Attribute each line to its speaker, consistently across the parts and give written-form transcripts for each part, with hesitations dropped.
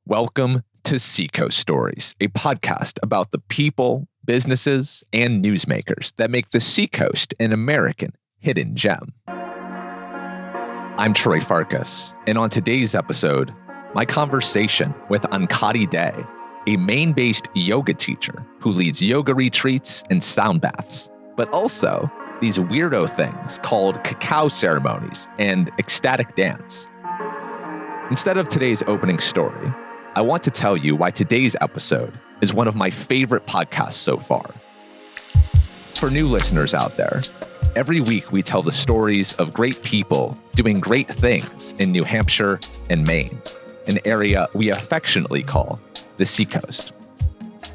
Speaker 1: Welcome to Seacoast Stories, a podcast about the people, businesses, and newsmakers that make the Seacoast an American hidden gem. I'm Troy Farkas, and on today's episode, my conversation with Ankati Day, a Maine-based yoga teacher who leads yoga retreats and sound baths, but also these weirdo things called cacao ceremonies and ecstatic dance. Instead of today's opening story, I want to tell you why today's episode is one of my favorite podcasts so far. For new listeners out there, every week we tell the stories of great people doing great things in New Hampshire and Maine, an area we affectionately call the Seacoast.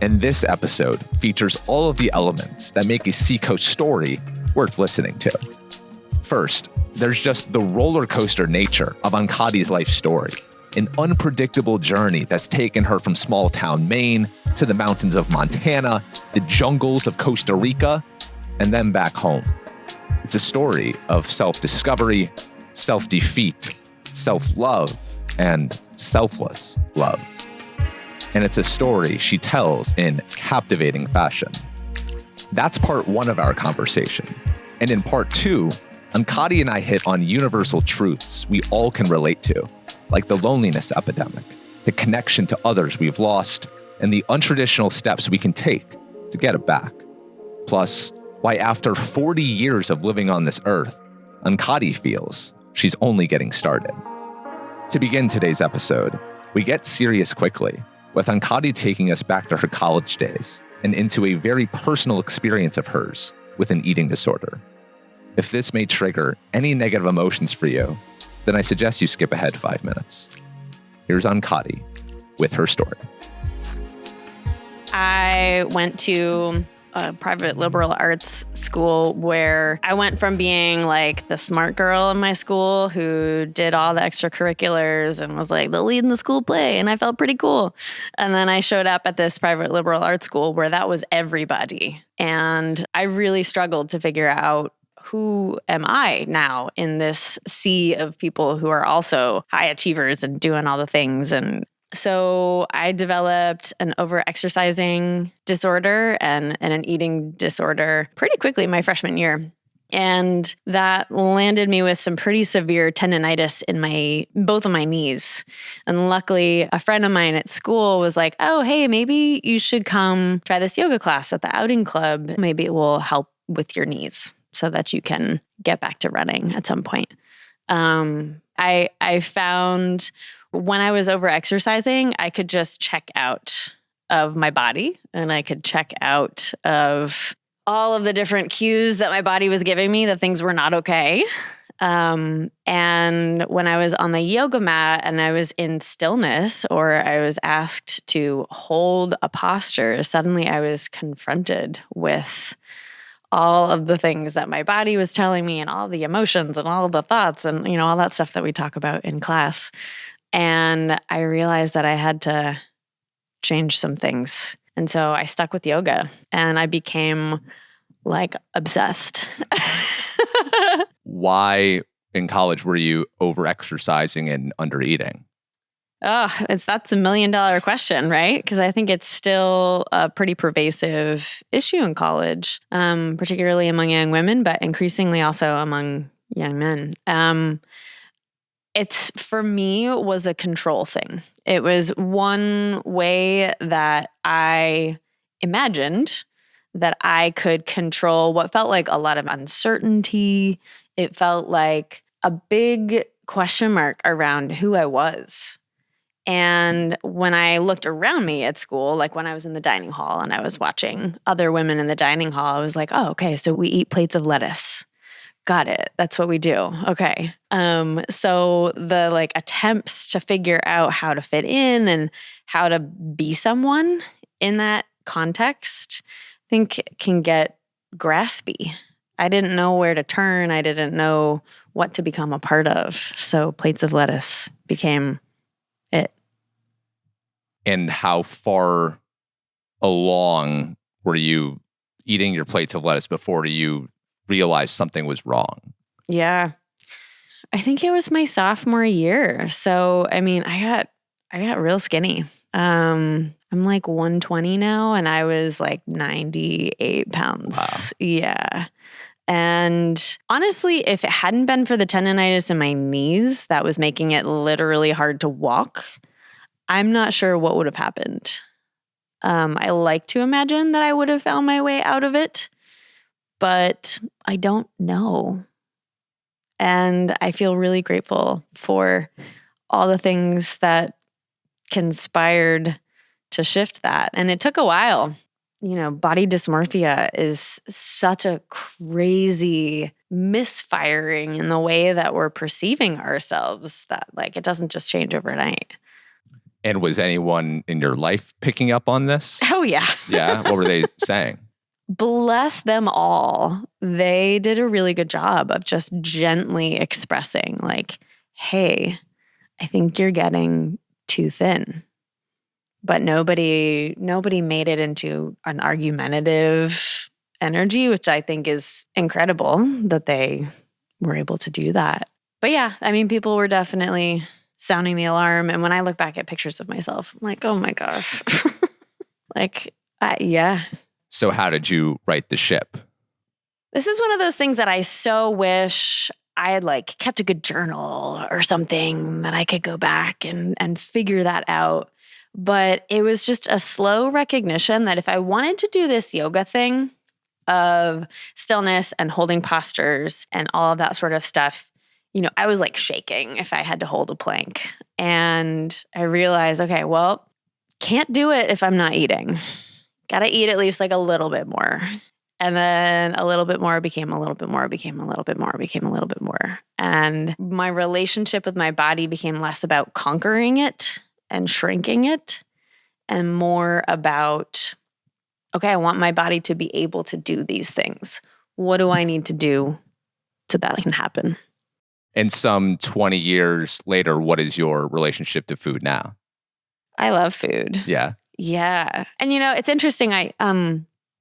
Speaker 1: And this episode features all of the elements that make a Seacoast story worth listening to. First, there's just the roller coaster nature of Ankati's life story, an unpredictable journey that's taken her from small town Maine to the mountains of Montana, the jungles of Costa Rica, and then back home. It's a story of self-discovery, self-defeat, self-love, and selfless love. And it's a story she tells in captivating fashion. That's part one of our conversation. And in part two, Ankati and I hit on universal truths we all can relate to, like the loneliness epidemic, the connection to others we've lost, and the untraditional steps we can take to get it back. Plus, why after 40 years of living on this earth, Ankati feels she's only getting started. To begin today's episode, we get serious quickly, with Ankati taking us back to her college days and into a very personal experience of hers with an eating disorder. If this may trigger any negative emotions for you, then I suggest you skip ahead 5 minutes. Here's Ankati with her story.
Speaker 2: I went to a private liberal arts school where I went from being like the smart girl in my school who did all the extracurriculars and was like the lead in the school play, and I felt pretty cool. And then I showed up at this private liberal arts school where that was everybody. And I really struggled to figure out, who am I now in this sea of people who are also high achievers and doing all the things? And so I developed an over-exercising disorder and an eating disorder pretty quickly my freshman year. And that landed me with some pretty severe tendonitis in both of my knees. And luckily, a friend of mine at school was like, oh, hey, maybe you should come try this yoga class at the outing club. Maybe it will help with your knees so that you can get back to running at some point. I found when I was over-exercising, I could just check out of my body and I could check out of all of the different cues that my body was giving me that things were not okay. And when I was on the yoga mat and I was in stillness or I was asked to hold a posture, suddenly I was confronted with all of the things that my body was telling me and all the emotions and all the thoughts and, all that stuff that we talk about in class. And I realized that I had to change some things. And so I stuck with yoga and I became like obsessed.
Speaker 1: Why in college were you over-exercising and under-eating?
Speaker 2: Oh, that's $1 million question, right? Because I think it's still a pretty pervasive issue in college, particularly among young women, but increasingly also among young men. It's, for me, was a control thing. It was one way that I imagined that I could control what felt like a lot of uncertainty. It felt like a big question mark around who I was. And when I looked around me at school, like when I was in the dining hall and I was watching other women in the dining hall, I was like, oh, okay, so we eat plates of lettuce. Got it. That's what we do. Okay. So the attempts to figure out how to fit in and how to be someone in that context, I think can get graspy. I didn't know where to turn. I didn't know what to become a part of. So plates of lettuce became it.
Speaker 1: And how far along were you eating your plates of lettuce before you realized something was wrong?
Speaker 2: Yeah. I think it was my sophomore year. So, I mean, I I got real skinny. I'm like 120 now, and I was like 98 pounds.
Speaker 1: Wow.
Speaker 2: Yeah. And honestly, if it hadn't been for the tendonitis in my knees that was making it literally hard to walk, I'm not sure what would have happened. I like to imagine that I would have found my way out of it, but I don't know. And I feel really grateful for all the things that conspired to shift that. And it took a while. You know, body dysmorphia is such a crazy misfiring in the way that we're perceiving ourselves that like it doesn't just change overnight.
Speaker 1: And was anyone in your life picking up on this?
Speaker 2: Oh, yeah.
Speaker 1: Yeah. What were they saying?
Speaker 2: Bless them all. They did a really good job of just gently expressing like, hey, I think you're getting too thin. But nobody made it into an argumentative energy, which I think is incredible that they were able to do that. But yeah, I mean, people were definitely sounding the alarm. And when I look back at pictures of myself, I'm like, oh my gosh. Yeah.
Speaker 1: So how did you right the ship?
Speaker 2: This is one of those things that I so wish I had like kept a good journal or something that I could go back and figure that out. But it was just a slow recognition that if I wanted to do this yoga thing of stillness and holding postures and all of that sort of stuff, you know, I was like shaking if I had to hold a plank. And I realized, okay, well, can't do it if I'm not eating. Got to eat at least like a little bit more. And then a little bit more became a little bit more, became a little bit more, became a little bit more. And my relationship with my body became less about conquering it and shrinking it and more about, okay, I want my body to be able to do these things. What do I need to do so that can happen?
Speaker 1: And some 20 years later, what is your relationship to food now?
Speaker 2: I love food.
Speaker 1: Yeah.
Speaker 2: Yeah. And you know, it's interesting. I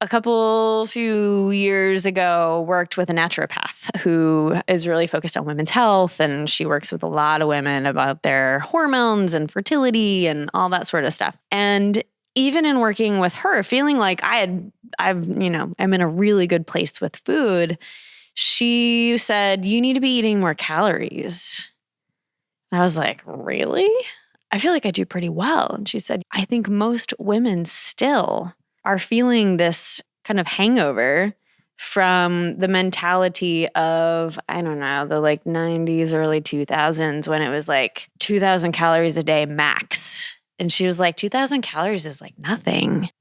Speaker 2: a few years ago worked with a naturopath who is really focused on women's health, and she works with a lot of women about their hormones and fertility and all that sort of stuff. And even in working with her, feeling like I'm in a really good place with food, she said, you need to be eating more calories. And I was like, really? I feel like I do pretty well. And she said, I think most women still are feeling this kind of hangover from the mentality of, I don't know, the like 90s, early 2000s when it was like 2,000 calories a day max. And she was like, 2,000 calories is like nothing.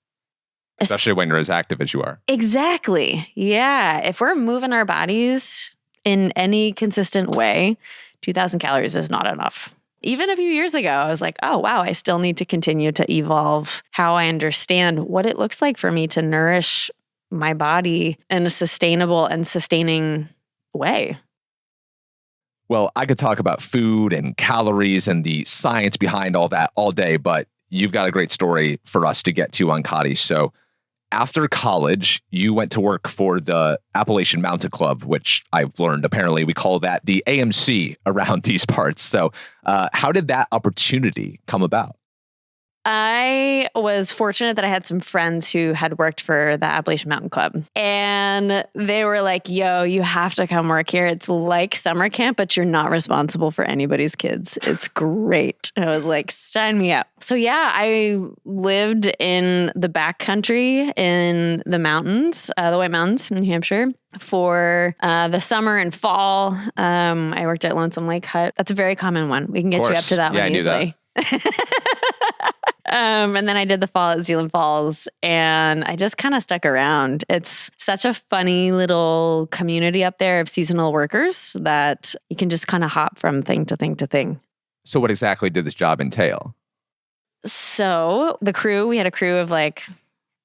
Speaker 1: Especially when you're as active as you are.
Speaker 2: Exactly. Yeah. If we're moving our bodies in any consistent way, 2,000 calories is not enough. Even a few years ago, I was like, oh, wow, I still need to continue to evolve how I understand what it looks like for me to nourish my body in a sustainable and sustaining way.
Speaker 1: Well, I could talk about food and calories and the science behind all that all day, but you've got a great story for us to get to, Ankati. So after college, you went to work for the Appalachian Mountain Club, which I've learned apparently we call that the AMC around these parts. So how did that opportunity come about?
Speaker 2: I was fortunate that I had some friends who had worked for the Appalachian Mountain Club, and they were like, yo, you have to come work here. It's like summer camp, but you're not responsible for anybody's kids. It's great. I was like, sign me up. So yeah, I lived in the backcountry in the mountains, the White Mountains in New Hampshire for the summer and fall. I worked at Lonesome Lake Hut. That's a very common one. We can get you up to that one easily. And then I did the fall at Zealand Falls, and I just kind of stuck around. It's such a funny little community up there of seasonal workers that you can just kind of hop from thing to thing to thing.
Speaker 1: So what exactly did this job entail?
Speaker 2: So we had a crew of like,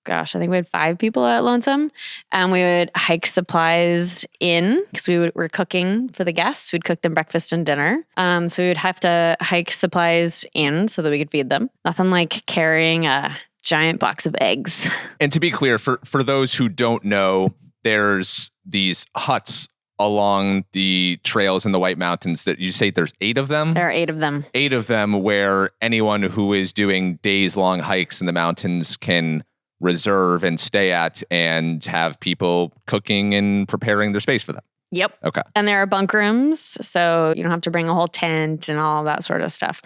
Speaker 2: I think we had 5 people at Lonesome, and we would hike supplies in because we're cooking for the guests. We'd cook them breakfast and dinner. So we would have to hike supplies in so that we could feed them. Nothing like carrying a giant box of eggs.
Speaker 1: And to be clear, for those who don't know, there's these huts along the trails in the White Mountains that you say there's 8 of them?
Speaker 2: There are 8 of them.
Speaker 1: 8 of them where anyone who is doing days-long hikes in the mountains can reserve and stay at and have people cooking and preparing their space for them.
Speaker 2: Yep.
Speaker 1: Okay.
Speaker 2: And there are bunk rooms, so you don't have to bring a whole tent and all that sort of stuff.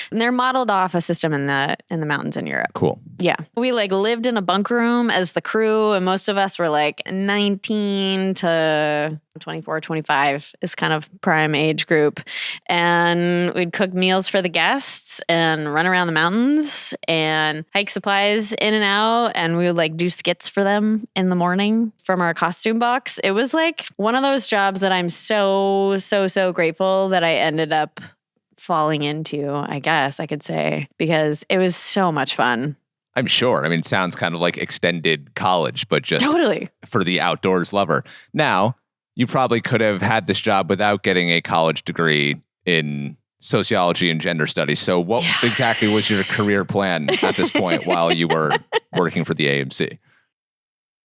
Speaker 2: And they're modeled off a system in the mountains in Europe.
Speaker 1: Cool.
Speaker 2: Yeah. We lived in a bunk room as the crew, and most of us were 19 to 24, 25 is kind of prime age group. And we'd cook meals for the guests and run around the mountains and hike supplies in and out. And we would do skits for them in the morning from our costume box. It was one of those jobs that I'm so grateful that I ended up falling into, I guess I could say, because it was so much fun.
Speaker 1: I'm sure. I mean, it sounds kind of like extended college, but just
Speaker 2: totally
Speaker 1: for the outdoors lover. Now, you probably could have had this job without getting a college degree in sociology and gender studies. So what exactly was your career plan at this point while you were working for the AMC?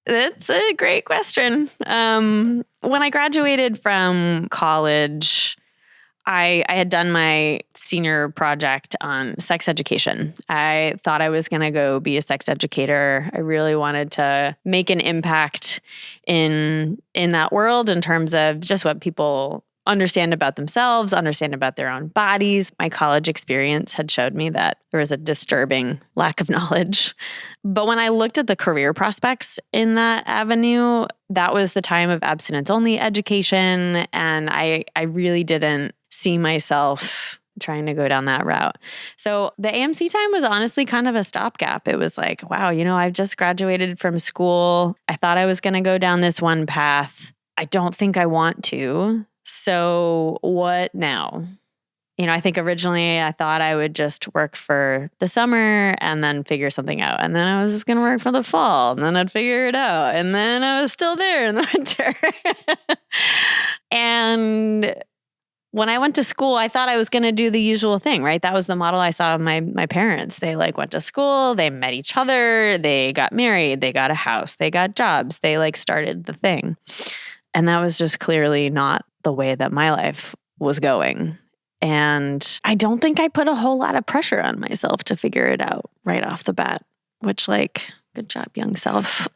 Speaker 2: That's a great question. When I graduated from college, I had done my senior project on sex education. I thought I was going to go be a sex educator. I really wanted to make an impact in that world in terms of just what people understand about themselves, understand about their own bodies. My college experience had showed me that there was a disturbing lack of knowledge. But when I looked at the career prospects in that avenue, that was the time of abstinence-only education, and I really didn't see myself trying to go down that route. So the AMC time was honestly kind of a stopgap. It was wow, I've just graduated from school. I thought I was going to go down this one path. I don't think I want to. So what now? I think originally I thought I would just work for the summer and then figure something out. And then I was just going to work for the fall and then I'd figure it out. And then I was still there in the winter. And when I went to school, I thought I was going to do the usual thing, right? That was the model I saw of my parents. They went to school, they met each other, they got married, they got a house, they got jobs, they started the thing. And that was just clearly not the way that my life was going. And I don't think I put a whole lot of pressure on myself to figure it out right off the bat, which good job, young self.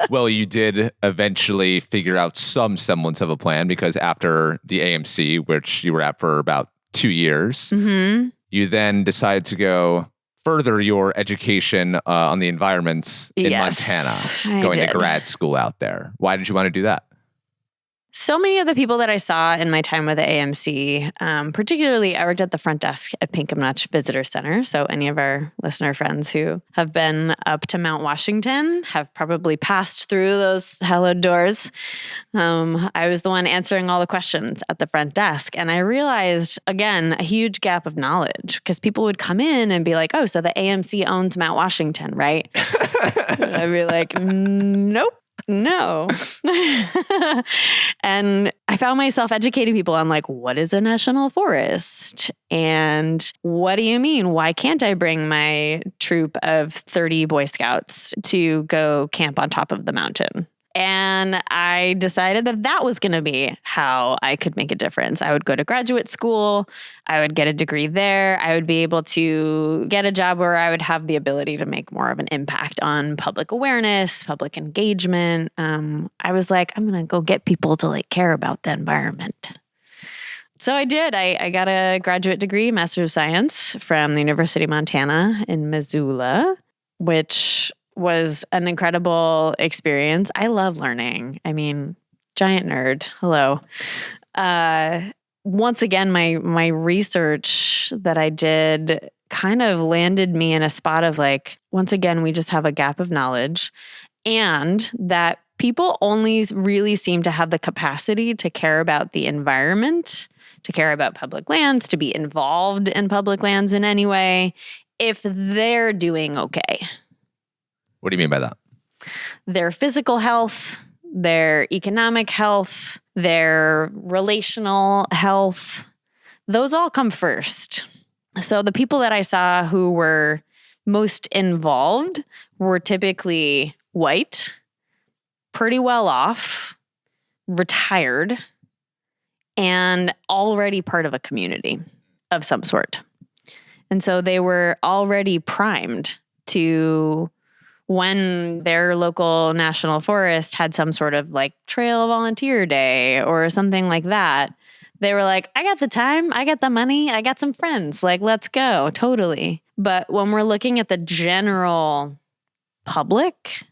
Speaker 1: Well, you did eventually figure out some semblance of a plan because after the AMC, which you were at for about 2 years, you then decided to go further your education on the environments in Montana, going to grad school out there. Why did you want to do that?
Speaker 2: So many of the people that I saw in my time with the AMC, particularly I worked at the front desk at Pinkham Notch Visitor Center. So any of our listener friends who have been up to Mount Washington have probably passed through those hallowed doors. I was the one answering all the questions at the front desk. And I realized, again, a huge gap of knowledge because people would come in and be like, oh, so the AMC owns Mount Washington, right? And I'd be like, nope. No. And I found myself educating people on what is a national forest? And what do you mean? Why can't I bring my troop of 30 Boy Scouts to go camp on top of the mountain? And I decided that was going to be how I could make a difference. I would go to graduate school. I would get a degree there. I would be able to get a job where I would have the ability to make more of an impact on public awareness, public engagement. I was I'm going to go get people to care about the environment. So I did. I got a graduate degree, Master of Science from the University of Montana in Missoula, which was an incredible experience. I love learning. I mean, giant nerd. Hello. Once again, my research that I did kind of landed me in a spot of once again, we just have a gap of knowledge and that people only really seem to have the capacity to care about the environment, to care about public lands, to be involved in public lands in any way if they're doing okay.
Speaker 1: What do you mean by that?
Speaker 2: Their physical health, their economic health, their relational health, those all come first. So the people that I saw who were most involved were typically white, pretty well off, retired and already part of a community of some sort. And so they were already primed to, when their local national forest had some sort of like trail volunteer day or something like that, they were like, I got the time, I got the money, I got some friends, like, let's go, totally. But when we're looking at the general public,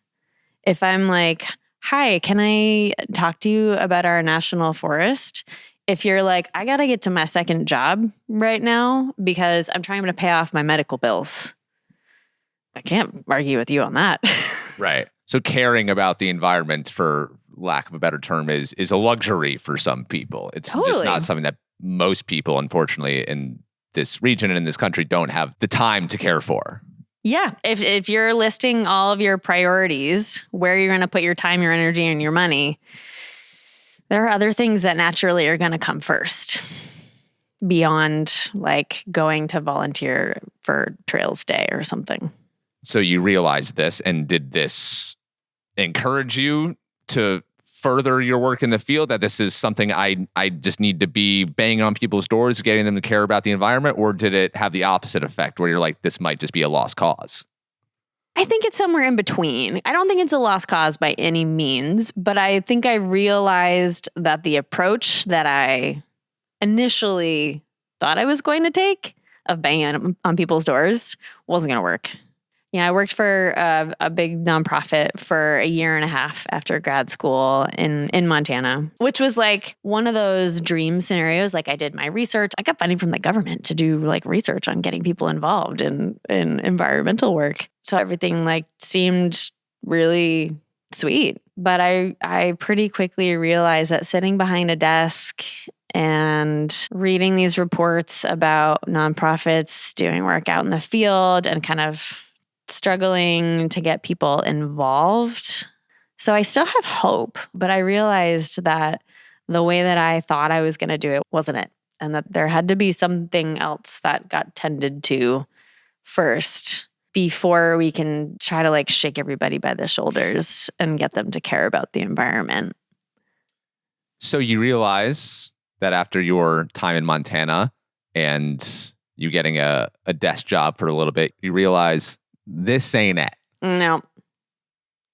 Speaker 2: if I'm like, hi, can I talk to you about our national forest? If you're like, I got to get to my second job right now because I'm trying to pay off my medical bills, I can't argue with you on that.
Speaker 1: Right. So caring about the environment, for lack of a better term, is a luxury for some people. It's just not something that most people, unfortunately, in this region and in this country don't have the time to care for.
Speaker 2: Yeah. If you're listing all of your priorities, where you're going to put your time, your energy, and your money, there are other things that naturally are going to come first beyond like going to volunteer for Trails Day or something.
Speaker 1: So you realized this, and did this encourage you to further your work in the field, that this is something I just need to be banging on people's doors, getting them to care about the environment? Or did it have the opposite effect where you're like, this might just be a lost cause?
Speaker 2: I think it's somewhere in between. I don't think it's a lost cause by any means, but I think I realized that the approach that I initially thought I was going to take of banging on people's doors wasn't going to work. Yeah, I worked for a big nonprofit for a year and a half after grad school in Montana, which was like one of those dream scenarios. Like I did my research. I got funding from the government to do like research on getting people involved in environmental work. So everything like seemed really sweet. But I pretty quickly realized that sitting behind a desk and reading these reports about nonprofits doing work out in the field and kind of struggling to get people involved. So I still have hope, but I realized that the way that I thought I was going to do it wasn't it. And that there had to be something else that got tended to first before we can try to like shake everybody by the shoulders and get them to care about the environment.
Speaker 1: So you realize that after your time in Montana and you getting a desk job for a little bit, you realize this ain't it.
Speaker 2: No.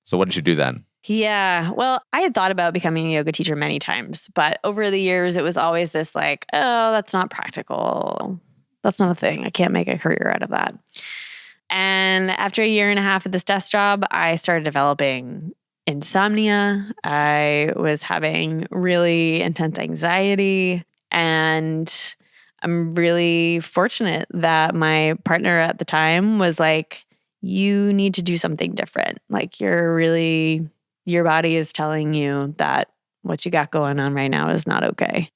Speaker 1: So what did you do then?
Speaker 2: Yeah. Well, I had thought about becoming a yoga teacher many times, but over the years, it was always this like, oh, that's not practical. That's not a thing. I can't make a career out of that. And after a year and a half of this desk job, I started developing insomnia. I was having really intense anxiety, and I'm really fortunate that my partner at the time was like, you need to do something different. Like your body is telling you that what you got going on right now is not okay.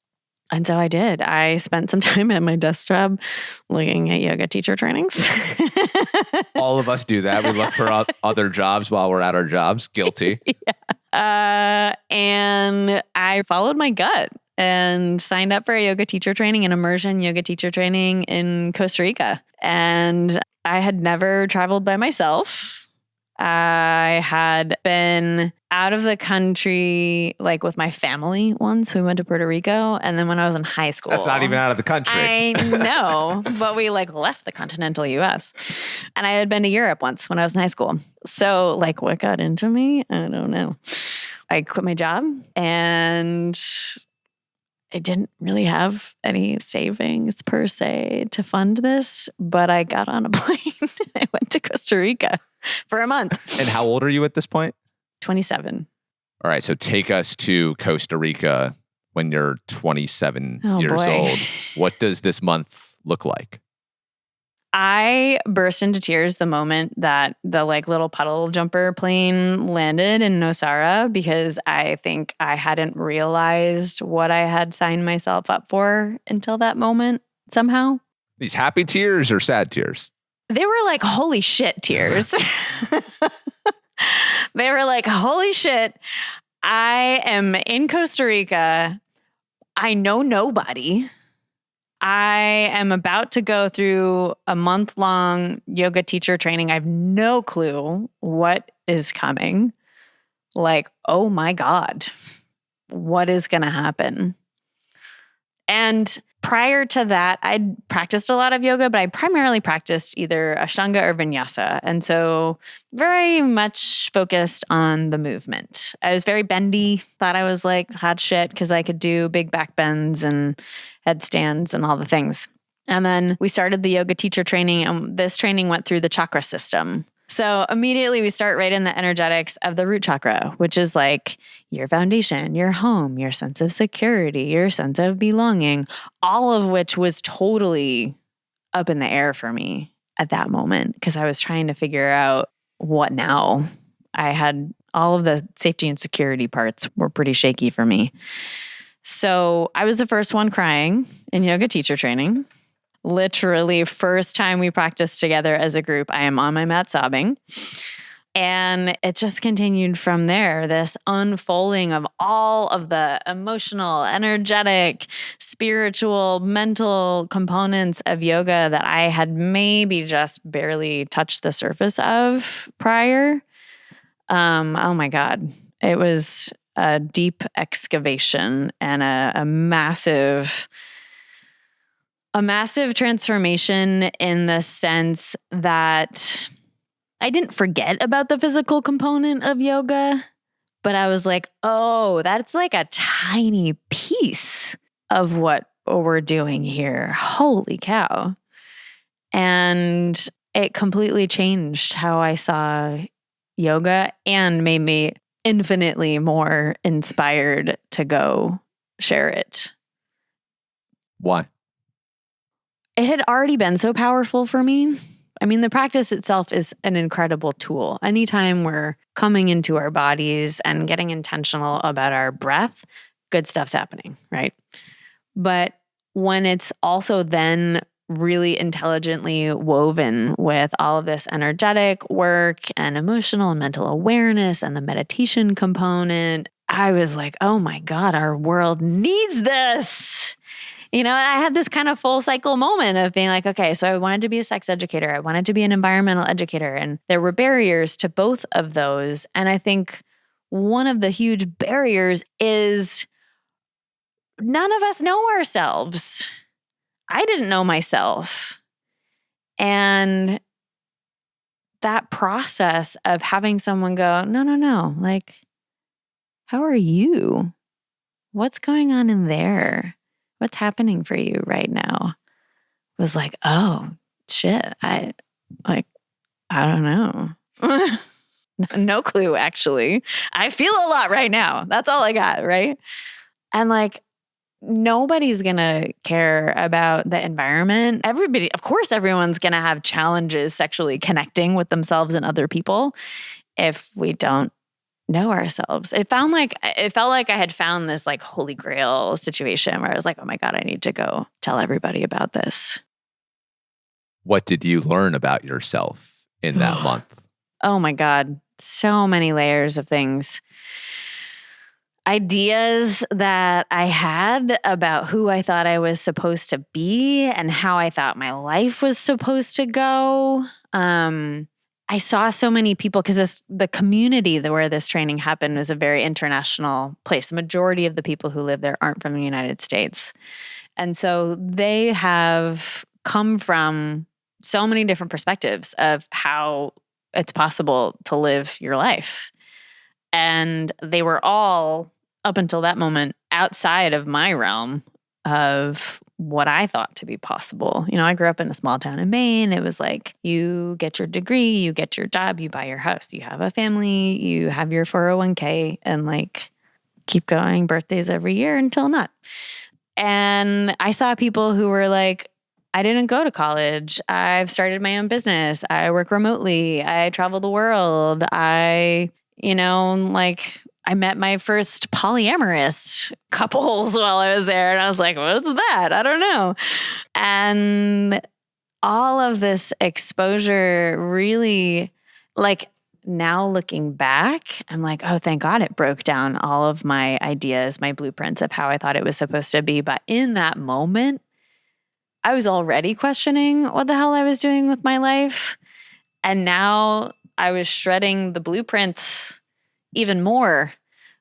Speaker 2: And so I did. I spent some time at my desk job looking at yoga teacher trainings.
Speaker 1: All of us do that. We look for other jobs while we're at our jobs. Guilty.
Speaker 2: Yeah. And I followed my gut and signed up for a yoga teacher training, an immersion yoga teacher training in Costa Rica. And I had never traveled by myself. I had been out of the country, like with my family once. We went to Puerto Rico. And then when I was in high school.
Speaker 1: That's not even out of the country.
Speaker 2: I know, but we like left the continental US. And I had been to Europe once when I was in high school. So like what got into me? I don't know. I quit my job and I didn't really have any savings per se to fund this, but I got on a plane. I went to Costa Rica for a month.
Speaker 1: And how old are you at this point?
Speaker 2: 27.
Speaker 1: All right. So take us to Costa Rica when you're 27 years
Speaker 2: boy.
Speaker 1: old. What does this month look like?
Speaker 2: I burst into tears the moment that the like little puddle jumper plane landed in Nosara, because I think I hadn't realized what I had signed myself up for until that moment somehow.
Speaker 1: These happy tears or sad tears?
Speaker 2: They were like, holy shit tears. They were like, holy shit, I am in Costa Rica. I know nobody. I am about to go through a month-long yoga teacher training. I have no clue what is coming. Like, oh my God. what is going to happen? And prior to that, I'd practiced a lot of yoga, but I primarily practiced either Ashtanga or Vinyasa. And so very much focused on the movement. I was very bendy, thought I was like hot shit because I could do big back bends and headstands and all the things. And then we started the yoga teacher training, and this training went through the chakra system. So immediately we start right in the energetics of the root chakra, which is like your foundation, your home, your sense of security, your sense of belonging, all of which was totally up in the air for me at that moment because I was trying to figure out what now. I had all of the safety and security parts were pretty shaky for me. So I was the first one crying in yoga teacher training. Literally, first time we practiced together as a group, I am on my mat sobbing. And it just continued from there, this unfolding of all of the emotional, energetic, spiritual, mental components of yoga that I had maybe just barely touched the surface of prior. Oh my God. It was a deep excavation and a massive transformation in the sense that I didn't forget about the physical component of yoga, but I was like, oh, that's like a tiny piece of what we're doing here. Holy cow. And it completely changed how I saw yoga and made me infinitely more inspired to go share it.
Speaker 1: Why?
Speaker 2: It had already been so powerful for me. I mean, the practice itself is an incredible tool. Anytime we're coming into our bodies and getting intentional about our breath, good stuff's happening, right? But when it's also then really intelligently woven with all of this energetic work and emotional and mental awareness and the meditation component, I was like, oh my God, our world needs this. You know, I had this kind of full cycle moment of being like, okay, so I wanted to be a sex educator. I wanted to be an environmental educator. And there were barriers to both of those. And I think one of the huge barriers is none of us know ourselves. I didn't know myself. And that process of having someone go, no, like, how are you? What's going on in there? What's happening for you right now? Was like, oh, shit. I don't know. No clue, actually. I feel a lot right now. That's all I got, right? And like, nobody's going to care about the environment. Everybody, of course, everyone's going to have challenges sexually connecting with themselves and other people if we don't know ourselves. It felt like I had found this like holy grail situation where I was like, oh my God, I need to go tell everybody about this.
Speaker 1: What did you learn about yourself in that month?
Speaker 2: Oh my God, so many layers of things. Ideas that I had about who I thought I was supposed to be and how I thought my life was supposed to go. I saw so many people because the community where this training happened was a very international place. The majority of the people who live there aren't from the United States. And so they have come from so many different perspectives of how it's possible to live your life. And they were all, up until that moment, outside of my realm of what I thought to be possible. You know, I grew up in a small town in Maine. It was like, you get your degree, you get your job, you buy your house, you have a family, you have your 401k, and like keep going, birthdays every year until not. And I saw people who were like, I didn't go to college. I've started my own business. I work remotely. I travel the world. I met my first polyamorous couples while I was there. And I was like, what's that? I don't know. And all of this exposure really, like, now looking back, I'm like, oh, thank God it broke down all of my ideas, my blueprints of how I thought it was supposed to be. But in that moment, I was already questioning what the hell I was doing with my life. And now I was shredding the blueprints even more.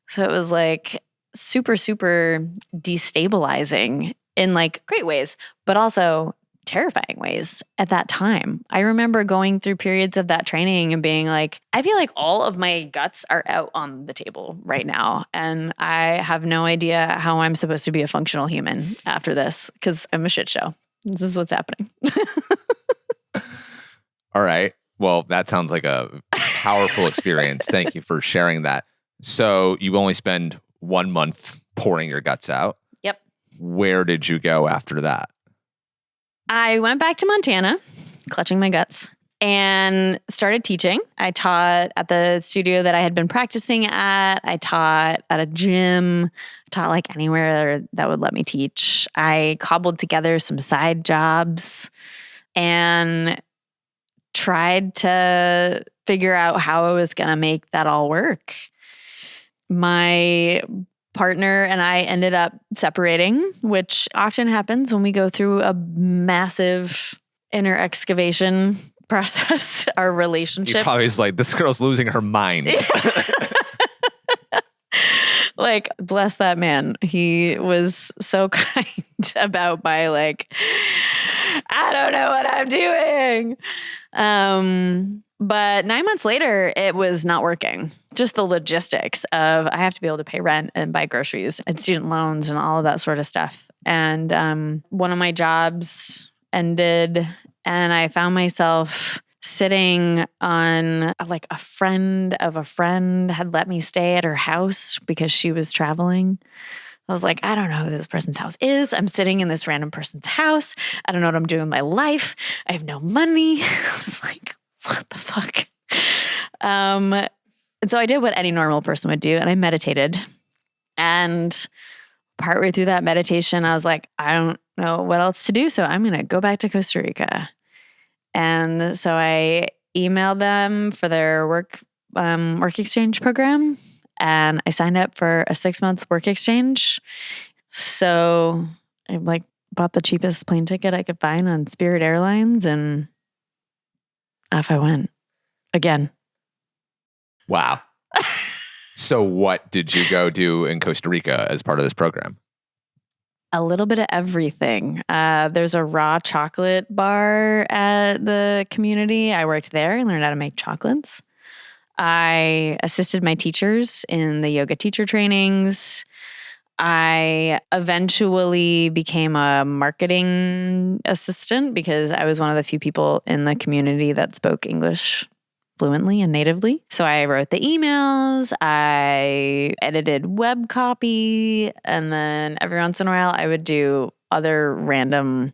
Speaker 2: So it was like super, super destabilizing in like great ways, but also terrifying ways at that time. I remember going through periods of that training and being like, I feel like all of my guts are out on the table right now. And I have no idea how I'm supposed to be a functional human after this because I'm a shit show. This is what's happening.
Speaker 1: All right. Well, that sounds like a powerful experience. Thank you for sharing that. So you only spend 1 month pouring your guts out.
Speaker 2: Yep.
Speaker 1: Where did you go after that?
Speaker 2: I went back to Montana, clutching my guts, and started teaching. I taught at the studio that I had been practicing at. I taught at a gym, taught like anywhere that would let me teach. I cobbled together some side jobs and tried to figure out how I was going to make that all work. My partner and I ended up separating, which often happens when we go through a massive inner excavation process, our relationship.
Speaker 1: He probably is like, this girl's losing her mind.
Speaker 2: Like, bless that man. He was so kind about my like, I don't know what I'm doing. But 9 months later, it was not working. Just the logistics of I have to be able to pay rent and buy groceries and student loans and all of that sort of stuff. And one of my jobs ended and I found myself sitting on like a friend of a friend had let me stay at her house because she was traveling. I was like, I don't know who this person's house is. I'm sitting in this random person's house. I don't know what I'm doing with my life. I have no money. I was like, what the fuck? And so I did what any normal person would do, and I meditated. And partway through that meditation, I was like, I don't know what else to do, so I'm going to go back to Costa Rica. And so I emailed them for their work exchange program, and I signed up for a 6-month work exchange. So I like bought the cheapest plane ticket I could find on Spirit Airlines, and off I went again.
Speaker 1: Wow. So what did you go do in Costa Rica as part of this program?
Speaker 2: A little bit of everything. There's a raw chocolate bar at the community. I worked there and learned how to make chocolates. I assisted my teachers in the yoga teacher trainings. I eventually became a marketing assistant because I was one of the few people in the community that spoke English fluently and natively. So I wrote the emails, I edited web copy, and then every once in a while I would do other random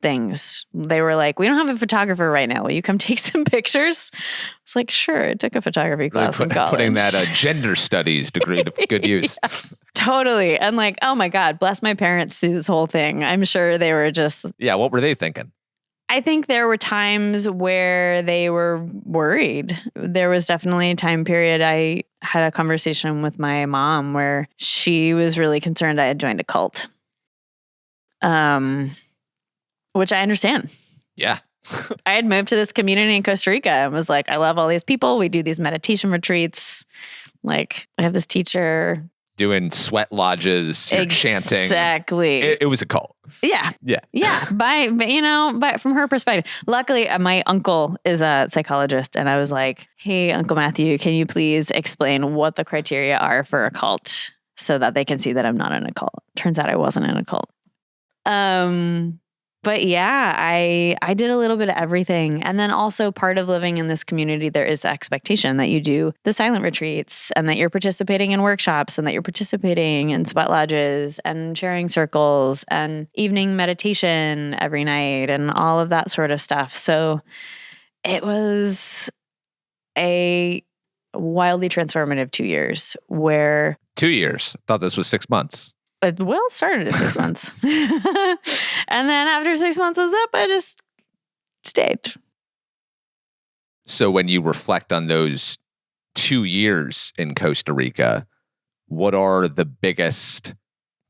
Speaker 2: things. They were like, we don't have a photographer right now. Will you come take some pictures? It's like, sure. I took a photography class in college.
Speaker 1: Putting that gender studies degree to good use.
Speaker 2: Yeah, totally. And like, oh my God, bless my parents through this whole thing. I'm sure they were just...
Speaker 1: Yeah, what were they thinking?
Speaker 2: I think there were times where they were worried. There was definitely a time period I had a conversation with my mom where she was really concerned I had joined a cult. Which I understand.
Speaker 1: Yeah.
Speaker 2: I had moved to this community in Costa Rica and was like, I love all these people. We do these meditation retreats. Like, I have this teacher.
Speaker 1: Doing sweat lodges, you're chanting.
Speaker 2: Exactly.
Speaker 1: It was a cult.
Speaker 2: Yeah.
Speaker 1: Yeah.
Speaker 2: Yeah. But from her perspective, luckily my uncle is a psychologist. And I was like, hey, Uncle Matthew, can you please explain what the criteria are for a cult so that they can see that I'm not in a cult? Turns out I wasn't in a cult. But yeah, I did a little bit of everything. And then also part of living in this community, there is the expectation that you do the silent retreats and that you're participating in workshops and that you're participating in sweat lodges and sharing circles and evening meditation every night and all of that sort of stuff. So it was a wildly transformative 2 years where...
Speaker 1: 2 years. Thought this was 6 months.
Speaker 2: It started at 6 months. And then after 6 months was up, I just stayed.
Speaker 1: So when you reflect on those 2 years in Costa Rica, what are the biggest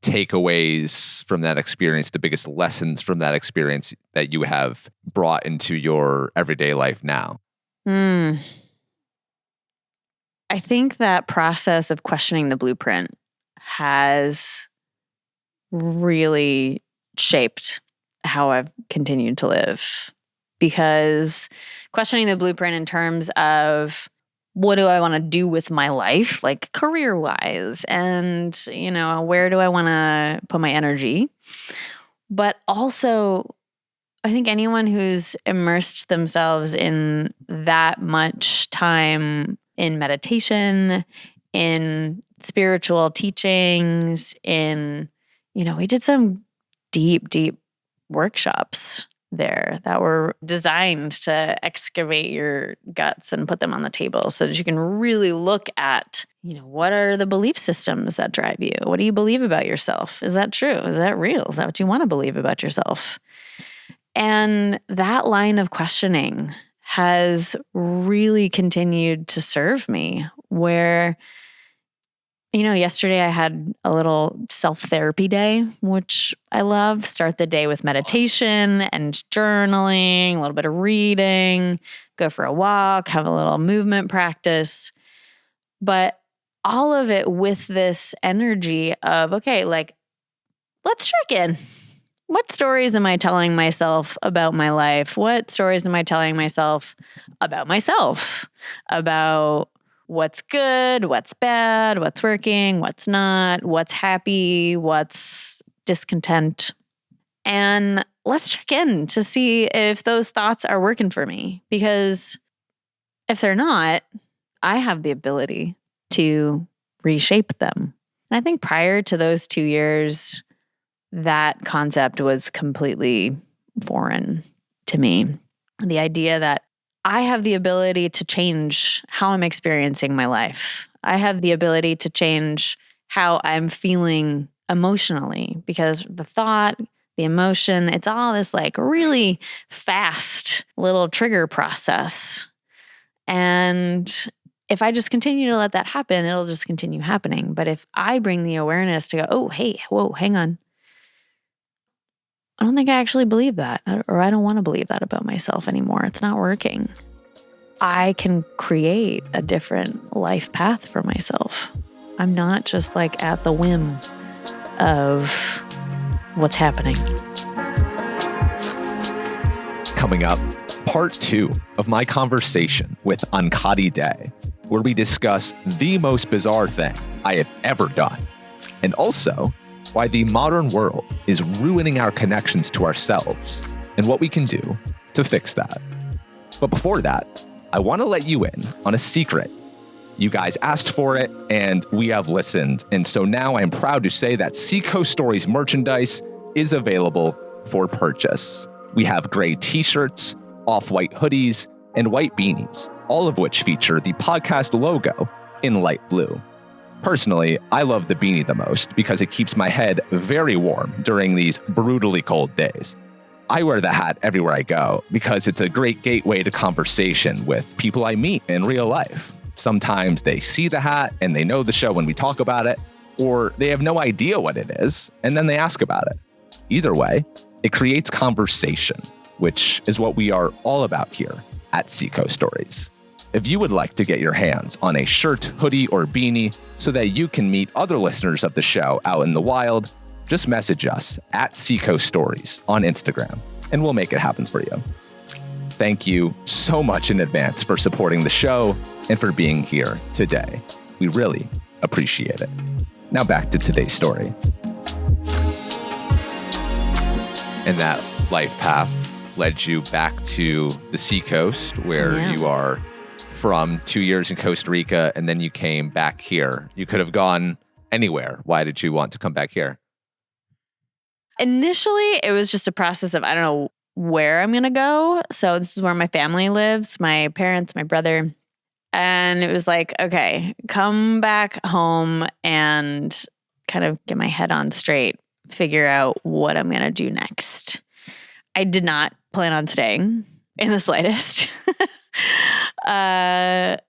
Speaker 1: takeaways from that experience, the biggest lessons from that experience that you have brought into your everyday life now?
Speaker 2: I think that process of questioning the blueprint has really shaped how I've continued to live. Because questioning the blueprint in terms of what do I want to do with my life, like career-wise, and, where do I want to put my energy? But also, I think anyone who's immersed themselves in that much time in meditation, in spiritual teachings, we did some deep, deep workshops there that were designed to excavate your guts and put them on the table so that you can really look at, what are the belief systems that drive you? What do you believe about yourself? Is that true? Is that real? Is that what you want to believe about yourself? And that line of questioning has really continued to serve me where, yesterday I had a little self-therapy day, which I love. Start the day with meditation and journaling, a little bit of reading, go for a walk, have a little movement practice. But all of it with this energy of, okay, let's check in. What stories am I telling myself about my life? What stories am I telling myself about myself? About what's good, what's bad, what's working, what's not, what's happy, what's discontent. And let's check in to see if those thoughts are working for me. Because if they're not, I have the ability to reshape them. And I think prior to those 2 years, that concept was completely foreign to me. The idea that I have the ability to change how I'm experiencing my life. I have the ability to change how I'm feeling emotionally because the thought, the emotion, it's all this really fast little trigger process. And if I just continue to let that happen, it'll just continue happening. But if I bring the awareness to go, oh, hey, whoa, hang on. I don't think I actually believe that, or I don't want to believe that about myself anymore. It's not working. I can create a different life path for myself. I'm not just at the whim of what's happening.
Speaker 1: Coming up, part 2 of my conversation with Ankati Day, where we discuss the most bizarre thing I have ever done, and also why the modern world is ruining our connections to ourselves and what we can do to fix that. But before that, I want to let you in on a secret. You guys asked for it, and we have listened. And so now I'm proud to say that Seacoast Stories merchandise is available for purchase. We have gray t-shirts, off-white hoodies, and white beanies, all of which feature the podcast logo in light blue. Personally, I love the beanie the most because it keeps my head very warm during these brutally cold days. I wear the hat everywhere I go because it's a great gateway to conversation with people I meet in real life. Sometimes they see the hat and they know the show when we talk about it, or they have no idea what it is, and then they ask about it. Either way, it creates conversation, which is what we are all about here at Seacoast Stories. If you would like to get your hands on a shirt, hoodie, or beanie so that you can meet other listeners of the show out in the wild, just message us at Seacoast Stories on Instagram, and we'll make it happen for you. Thank you so much in advance for supporting the show and for being here today. We really appreciate it. Now back to today's story. And that life path led you back to the Seacoast, where you are from 2 years in Costa Rica, and then you came back here. You could have gone anywhere. Why did you want to come back here?
Speaker 2: Initially, it was just a process of, I don't know where I'm going to go. So this is where my family lives, my parents, my brother. And it was like, okay, come back home and kind of get my head on straight, figure out what I'm going to do next. I did not plan on staying in the slightest. And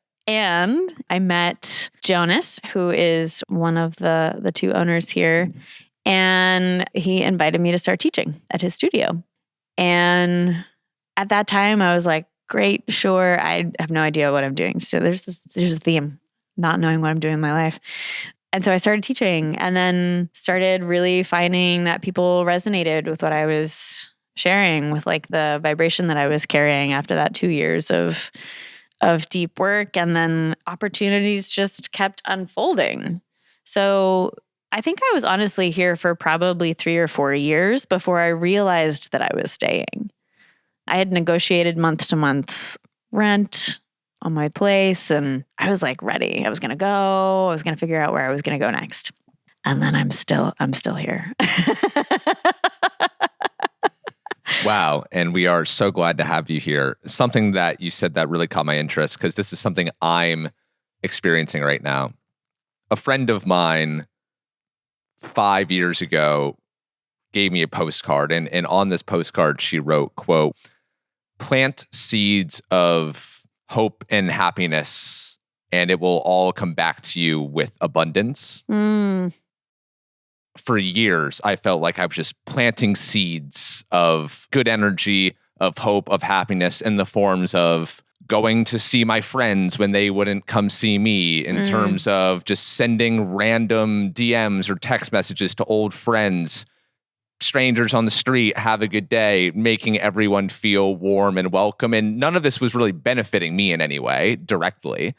Speaker 2: I met Jonas, who is one of the two owners here, and he invited me to start teaching at his studio. And at that time, I was like, great, sure. I have no idea what I'm doing. So there's a theme, not knowing what I'm doing in my life. And so I started teaching and then started really finding that people resonated with what I was sharing, with like the vibration that I was carrying after that 2 years of deep work. And then opportunities just kept unfolding. So I think I was honestly here for probably 3 or 4 years before I realized that I was staying. I had negotiated month-to-month rent on my place, and I was like ready. I was going to go. I was going to figure out where I was going to go next. And then I'm still here.
Speaker 1: Wow. And we are so glad to have you here. Something that you said that really caught my interest, because this is something I'm experiencing right now. A friend of mine 5 years ago gave me a postcard, and on this postcard she wrote, quote, "Plant seeds of hope and happiness, and it will all come back to you with abundance." For years, I felt like I was just planting seeds of good energy, of hope, of happiness in the forms of going to see my friends when they wouldn't come see me, in terms of just sending random DMs or text messages to old friends, strangers on the street, have a good day, making everyone feel warm and welcome. And none of this was really benefiting me in any way directly,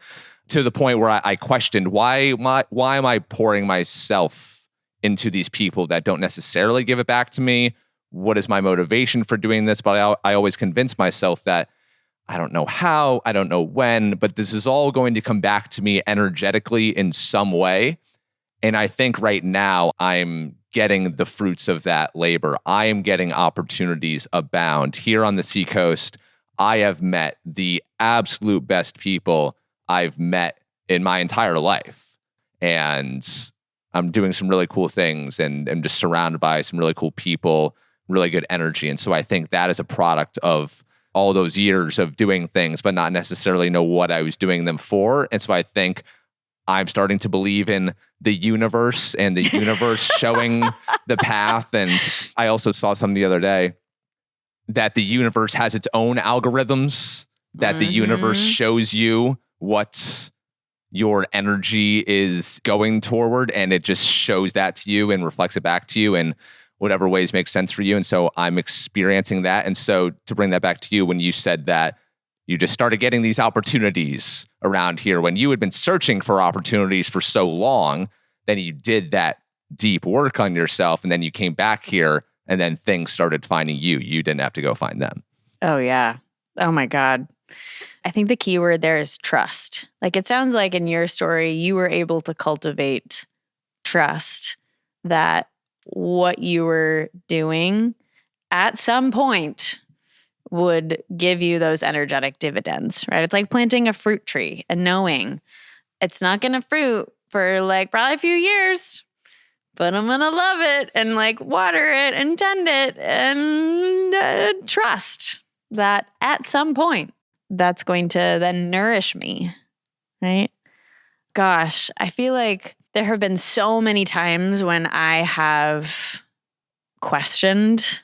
Speaker 1: to the point where I questioned, why am I pouring myself into these people that don't necessarily give it back to me? What is my motivation for doing this? But I always convince myself that I don't know how, I don't know when, but this is all going to come back to me energetically in some way. And I think right now I'm getting the fruits of that labor. I am getting opportunities abound. Here on the Seacoast, I have met the absolute best people I've met in my entire life. And I'm doing some really cool things, and I'm just surrounded by some really cool people, really good energy. And so I think that is a product of all those years of doing things, but not necessarily know what I was doing them for. And so I think I'm starting to believe in the universe, and the universe showing the path. And I also saw something the other day that the universe has its own algorithms, that the universe shows you what your energy is going toward, and it just shows that to you and reflects it back to you in whatever ways make sense for you. And so I'm experiencing that. And so to bring that back to you, when you said that you just started getting these opportunities around here, when you had been searching for opportunities for so long, then you did that deep work on yourself, and then you came back here, and then things started finding you. You didn't have to go find them.
Speaker 2: Oh, yeah. Oh, my God. I think the key word there is trust. Like, it sounds like in your story, you were able to cultivate trust that what you were doing at some point would give you those energetic dividends, right? It's like planting a fruit tree and knowing it's not going to fruit for like probably a few years, but I'm going to love it and like water it and tend it and trust that at some point that's going to then nourish me, right? Gosh, I feel like there have been so many times when I have questioned,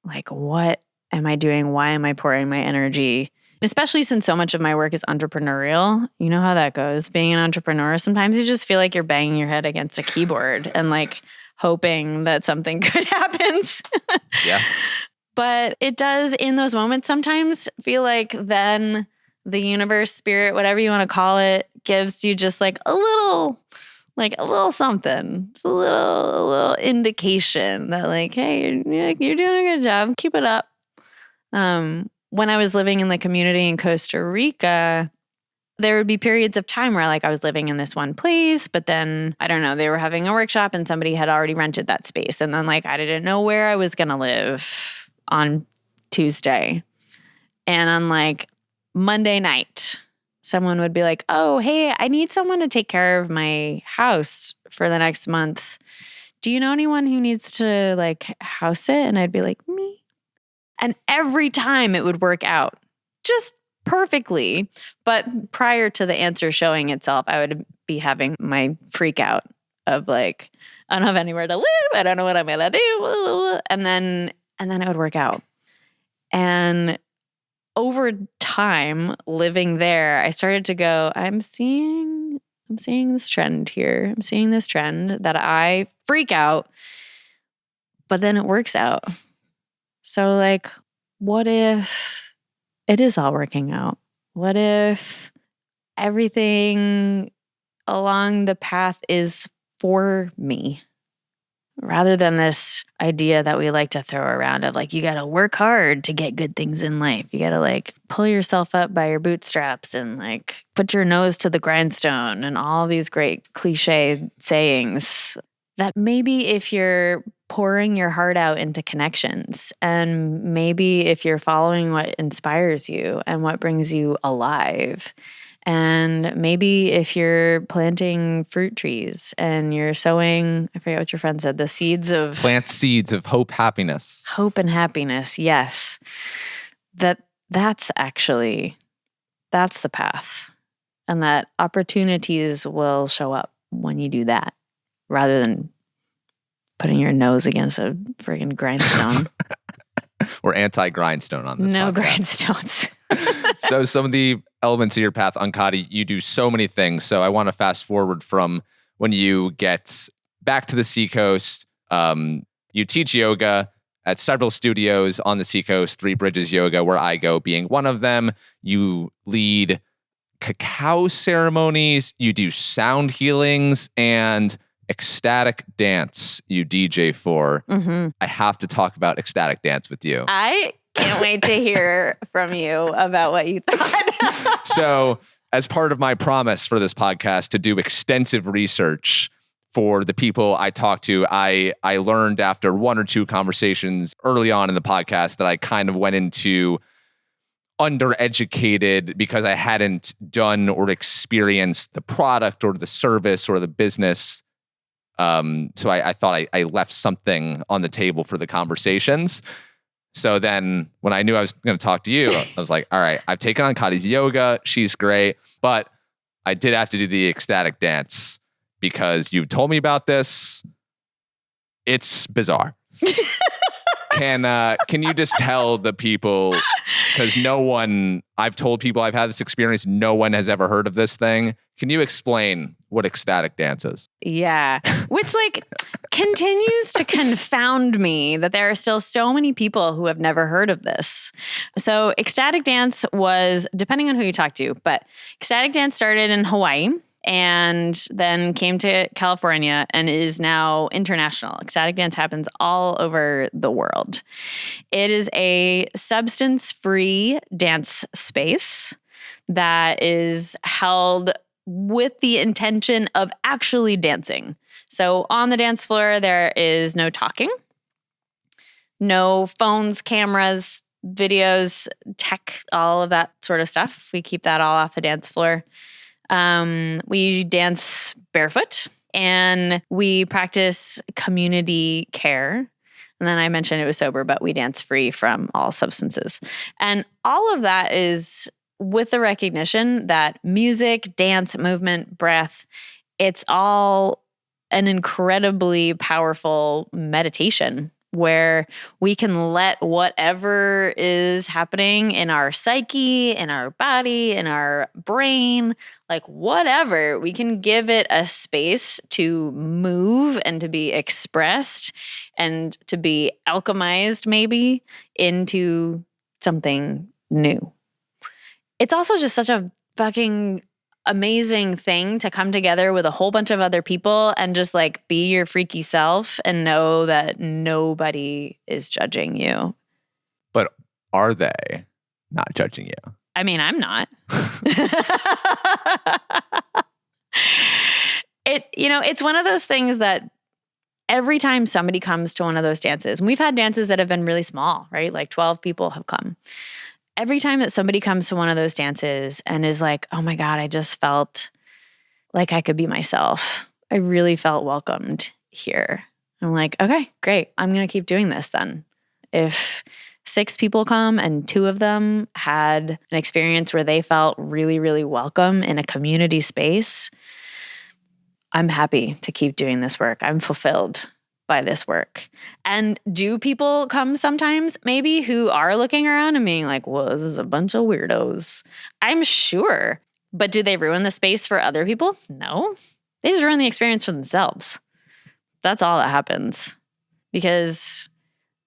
Speaker 2: like, what am I doing? Why am I pouring my energy? Especially since so much of my work is entrepreneurial. You know how that goes. Being an entrepreneur, sometimes you just feel like you're banging your head against a keyboard and like hoping that something good happens.
Speaker 1: Yeah.
Speaker 2: But it does, in those moments, sometimes feel like then the universe, spirit, whatever you want to call it, gives you just like a little something. It's a little indication that like, hey, you're doing a good job. Keep it up. When I was living in the community in Costa Rica, there would be periods of time where like I was living in this one place, but then I don't know, they were having a workshop and somebody had already rented that space. And then like I didn't know where I was going to live on Tuesday. And on like Monday night, someone would be like, oh, hey, I need someone to take care of my house for the next month. Do you know anyone who needs to like house it? And I'd be like, me. And every time it would work out just perfectly. But prior to the answer showing itself, I would be having my freak out of like, I don't have anywhere to live. I don't know what I'm going to do. And then it would work out. And over time living there, I started to go, I'm seeing I'm seeing this trend here. I'm seeing this trend that I freak out, but then it works out. So like, what if it is all working out? What if everything along the path is for me? Rather than this idea that we like to throw around of like, you got to work hard to get good things in life. You got to like pull yourself up by your bootstraps and like put your nose to the grindstone and all these great cliche sayings. That maybe if you're pouring your heart out into connections and maybe if you're following what inspires you and what brings you alive, and maybe if you're planting fruit trees and you're sowing, I forget what your friend said, the seeds of...
Speaker 1: Plant seeds of hope, happiness.
Speaker 2: Hope and happiness, yes. That's the path. And that opportunities will show up when you do that, rather than putting your nose against a friggin' grindstone.
Speaker 1: We're anti-grindstone on this
Speaker 2: No
Speaker 1: podcast.
Speaker 2: grindstones.
Speaker 1: So some of the elements of your path, Ankati, you do so many things. So I want to fast forward from when you get back to the Seacoast. You teach yoga at several studios on the Seacoast, Three Bridges Yoga, where I go being one of them. You lead cacao ceremonies. You do sound healings and ecstatic dance you DJ for. Mm-hmm. I have to talk about ecstatic dance with you.
Speaker 2: I can't wait to hear from you about what you thought.
Speaker 1: So, as part of my promise for this podcast to do extensive research for the people I talk to, I learned after one or two conversations early on in the podcast that I kind of went into undereducated because I hadn't done or experienced the product or the service or the business. So I thought I left something on the table for the conversations. So then when I knew I was going to talk to you, I was like, all right, I've taken on Kati's yoga. She's great. But I did have to do the ecstatic dance because you told me about this. It's bizarre. Can you just tell the people, because I've told people I've had this experience, no one has ever heard of this thing. Can you explain what ecstatic dance is?
Speaker 2: Yeah, which like continues to confound me that there are still so many people who have never heard of this. So ecstatic dance was, depending on who you talk to, but ecstatic dance started in Hawaii and then came to California and is now international. Ecstatic dance happens all over the world. It is a substance-free dance space that is held with the intention of actually dancing. So on the dance floor, there is no talking, no phones, cameras, videos, tech, all of that sort of stuff. We keep that all off the dance floor. We dance barefoot and we practice community care. And then I mentioned it was sober, but we dance free from all substances. And all of that is with the recognition that music, dance, movement, breath, it's all an incredibly powerful meditation where we can let whatever is happening in our psyche, in our body, in our brain, like whatever, we can give it a space to move and to be expressed and to be alchemized maybe into something new. It's also just such a fucking amazing thing to come together with a whole bunch of other people and just like be your freaky self and know that nobody is judging you.
Speaker 1: But are they not judging you?
Speaker 2: I mean, I'm not. It's one of those things that every time somebody comes to one of those dances, and we've had dances that have been really small, right? Like 12 people have come. Every time that somebody comes to one of those dances and is like, oh my God, I just felt like I could be myself. I really felt welcomed here. I'm like, okay, great. I'm going to keep doing this then. If 6 people come and 2 of them had an experience where they felt really, really welcome in a community space, I'm happy to keep doing this work. I'm fulfilled by this work. And do people come sometimes maybe who are looking around and being like, well, this is a bunch of weirdos? I'm sure. But do they ruin the space for other people? No. They just ruin the experience for themselves. That's all that happens. Because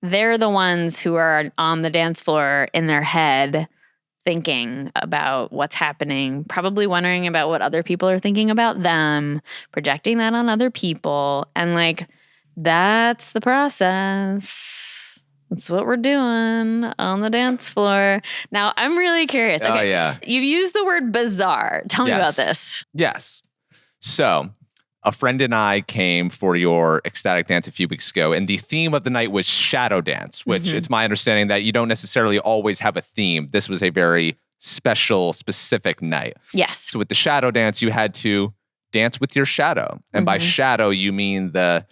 Speaker 2: they're the ones who are on the dance floor in their head thinking about what's happening, probably wondering about what other people are thinking about them, projecting that on other people. And like, that's the process. That's what we're doing on the dance floor. Now, I'm really curious. Okay,
Speaker 1: Oh, yeah.
Speaker 2: You've used the word bizarre. Tell me about
Speaker 1: Yes.
Speaker 2: this.
Speaker 1: Yes. So a friend and I came for your ecstatic dance a few weeks ago, and the theme of the night was shadow dance, which it's my understanding that you don't necessarily always have a theme. This was a very special, specific night.
Speaker 2: Yes.
Speaker 1: So with the shadow dance, you had to dance with your shadow. And by shadow, you mean the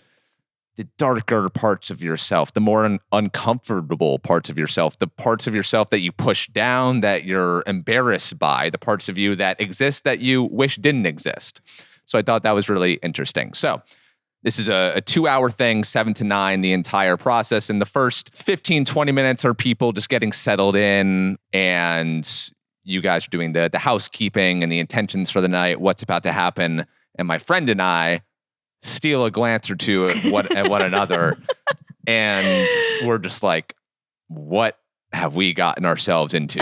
Speaker 1: darker parts of yourself, the more uncomfortable parts of yourself, the parts of yourself that you push down, that you're embarrassed by, the parts of you that exist that you wish didn't exist. So I thought that was really interesting. So this is a 2-hour thing, 7 to 9, the entire process. And the first 15, 20 minutes are people just getting settled in, and you guys are doing the housekeeping and the intentions for the night, what's about to happen. And my friend and I steal a glance or two at one another. And we're just like, what have we gotten ourselves into?